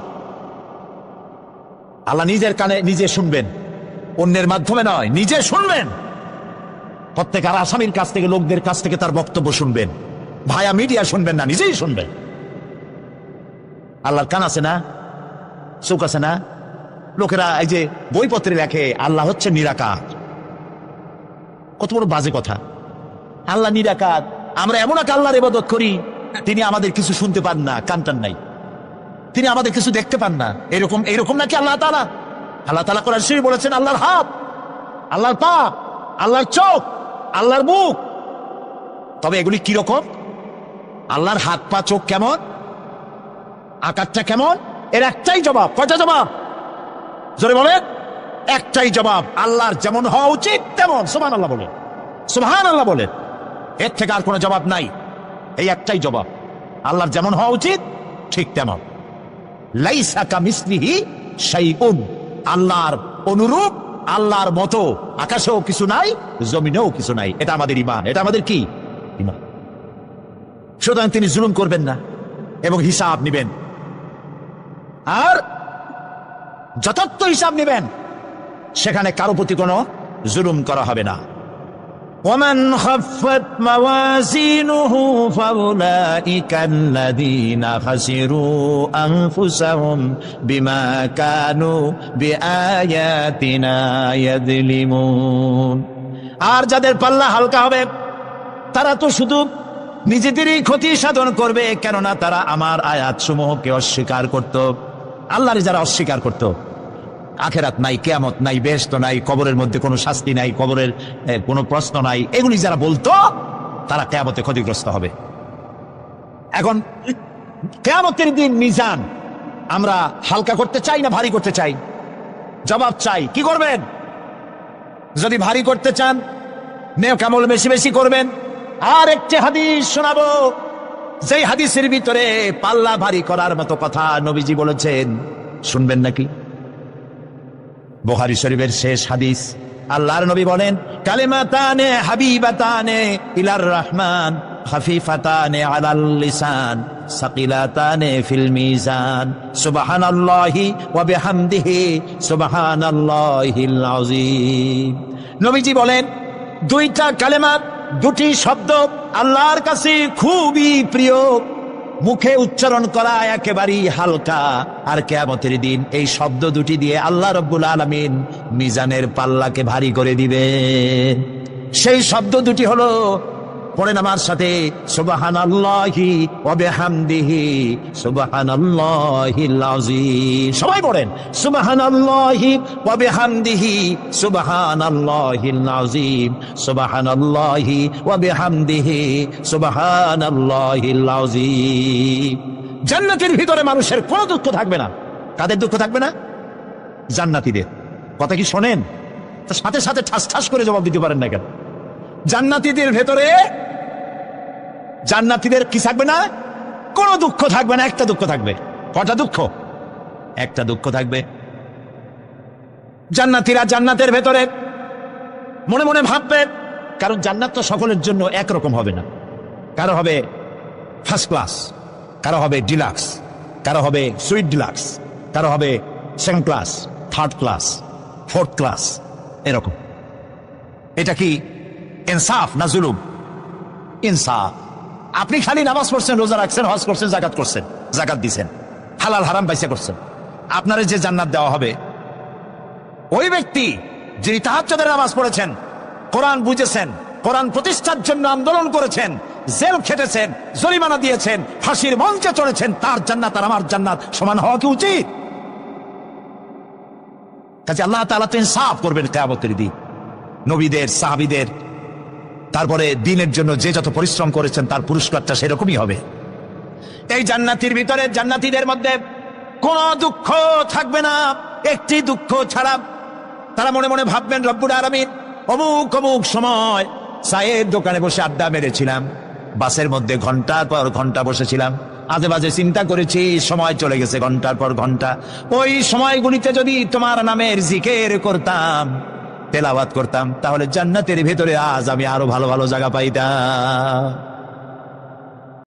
আল্লাহ নিজের কানে নিজে শুনবেন, অন্যের মাধ্যমে নয়, নিজে শুনবেন। প্রত্যেক আর আসামির কাছ থেকে, লোকদের কাছ থেকে তার বক্তব্য শুনবেন, ভায়া মিডিয়া শুনবেন না, নিজেই শুনবেন। আল্লাহর কান আছে না, চোখ আছে না? লোকেরা এই যে বইপত্রে লেখে আল্লাহ হচ্ছে নিরাকার, কত বড় বাজে কথা। আল্লাহ নিরাকার, আমরা এমন এক আল্লাহর ইবাদত করি, তিনি আমাদের কিছু শুনতে পান না, কান টান নাই, তিনি আমাদের কিছু দেখতে পান না। এরকম নাকি আল্লাহ তাআলা? আল্লাহ তাআলা কোরআন শরীফে বলেছেন আল্লাহর হাত, আল্লাহর পা, আল্লাহর চোখ, আল্লাহর মুখ। তবে এগুলি কিরকম? আল্লাহর হাত পা চোখ কেমন, আকারটা কেমন, এর একটাই জবাব। কয়টা জবাব? জোরে বলেন। একটাই জবাব, আল্লাহর যেমন হওয়া উচিত তেমন। সুবহানাল্লাহ বলেন, সুবহানাল্লাহ বলেন। এর থেকে আর কোনো জবাব নাই, এই একটাই জবাব, আল্লাহর যেমন হওয়া উচিত ঠিক তেমন। লাইসা কামিসলিহি শাইউন, আল্লাহর অনুরূপ, আল্লাহর মতো আকাশেও কিছু নাই, জমিনেও কিছু নাই। এটা আমাদের ঈমান, এটা আমাদের কি ঈমান। সুতরাং তিনি জুলুম করবেন না এবং হিসাব নেবেন, আর যথার্থ হিসাব নেবেন, সেখানে কারো প্রতি কোনো জুলুম করা হবে না। ومن خفت موازينه فأولئك الذين خسروا أنفسهم بما كانوا بآياتنا يظلمون। আর যাদের পাল্লা হালকা হবে তারা তো শুধু নিজেদেরই ক্ষতি সাধন করবে, কেননা তারা আমার আয়াত সমূহকে অস্বীকার করত। আল্লাহর যারা অস্বীকার করত, আখেরাত নাই, কিয়ামত নাই, বেহেশত নাই, কবরের মধ্যে কোনো শাস্তি নাই, কবরের কোনো প্রশ্ন নাই, এগুলি যারা বলতো তারা কিয়ামতে ক্ষতিগ্রস্ত হবে। এখন কিয়ামতের দিন মিজান আমরা হালকা করতে চাই না ভারী করতে চাই? জবাব চাই। কি করবেন? যদি ভারী করতে চান নেক আমল বেশি বেশি করবেন। আর একটি হাদিস শোনাবো, যেই হাদিসের ভিতরে পাল্লা ভারী করার মতো কথা নবীজি বলেছেন, শুনবেন নাকি? বুখারী শরীফের শেষ হাদিস, আল্লাহর নবী বলেন, কালিমাতানে হাবিবাতানে ইলার রহমান খাফিফাতানে আলাল লিসান সাকিলাতানে ফিল মিজান সুবহানাল্লাহি ওয়া বিহামদিহি সুবহানাল্লাহিল আযীম। নবীজি বলেন, দুইটা কালেমা, দুটি শব্দ আল্লাহর কাছে খুবই প্রিয়, মুখে উচ্চারণ করা একেবারেই হালকা, আর কিয়ামতের দিন এই শব্দ দুটি দিয়ে আল্লাহ রাব্বুল আলামিন মিজানের পাল্লাকে ভারী করে দিবেন। সেই শব্দ দুটি হলো, পড়েন আমার সাথে, সুবহানাল্লাহি ওয়া বিহামদিহি সুবহানাল্লাহিল আযীম। সবাই পড়েন, সুবহানাল্লাহি ওয়া বিহামদিহি সুবহানাল্লাহিল আযীম, সুবহানাল্লাহি ওয়া বিহামদিহি সুবহানাল্লাহিল আযীম। জান্নাতের ভিতরে মানুষের কোনো দুঃখ থাকবে না। কাদের দুঃখ থাকবে না? জান্নাতীদের। কথা কি শোনেন? তো সাথে সাথে ঠাস ঠাস করে জবাব দিতে পারেন না কেন? জান্নাতীদের ভেতরে, জান্নাতীদের কি থাকবে না? কোনো দুঃখ থাকবে না। একটা দুঃখ থাকবে। কটা দুঃখ? একটা দুঃখ থাকবে। জান্নাতীরা জান্নাতের ভেতরে মনে মনে ভাববে, কারণ জান্নাত তো সকলের জন্য একরকম হবে না। কারো হবে ফার্স্ট ক্লাস, কারো হবে ডিলাক্স, কারো হবে সুইট ডিলাক্স, কারো হবে second class, third class, fourth class, এরকম। এটা কি ইনসাফ না জুলুম? ইনসাফ। আপনি খালি নামাজ পড়ছেন, রোজা রাখছেন, হজ করছেন, যাকাত করছেন, যাকাত দিছেন, হালাল হারাম বাইসা করছেন, আপনারে যে জান্নাত দেওয়া হবে, ওই ব্যক্তি যিনি তাহাজ্জুদের নামাজ পড়েছেন, কোরআন বুঝেছেন, কোরআন প্রতিষ্ঠার জন্য আন্দোলন করেছেন, জেল খেটেছেন, জরিমানা দিয়েছেন, ফাঁসির মঞ্চে চড়েছেন, তার জান্নাত আর আমার জান্নাত সমান হওয়া কি উচিত? কাজে আল্লাহ তাআলা তো ইনসাফ করবেন কিয়ামতের দিন। নবীদের, সাহাবীদের, তারপরে দ্বীনের জন্য যে যত পরিশ্রম করেছেন তার পুরস্কারটা সেরকমই হবে। এই জান্নাতের ভিতরে, জান্নাতীদের মধ্যে কোনো দুঃখ থাকবে না, একটি দুঃখ ছাড়া। তারা মনে মনে ভাববেন, রব্বুল আলামিন, অমুক অমুক সময় চায়ের দোকানে বসে আড্ডা মেরেছিলাম, বাসের মধ্যে ঘন্টার পর ঘন্টা বসেছিলাম, আজে বাজে চিন্তা করেছি, সময় চলে গেছে ঘন্টার পর ঘন্টা। ওই সময়গুলিতে যদি তোমার নামের জিকির করতাম, তেলাওয়াত করতাম, তাহলে জান্নাতের ভেতরে আজ আমি আরো ভালো ভালো জায়গা পাইতাম।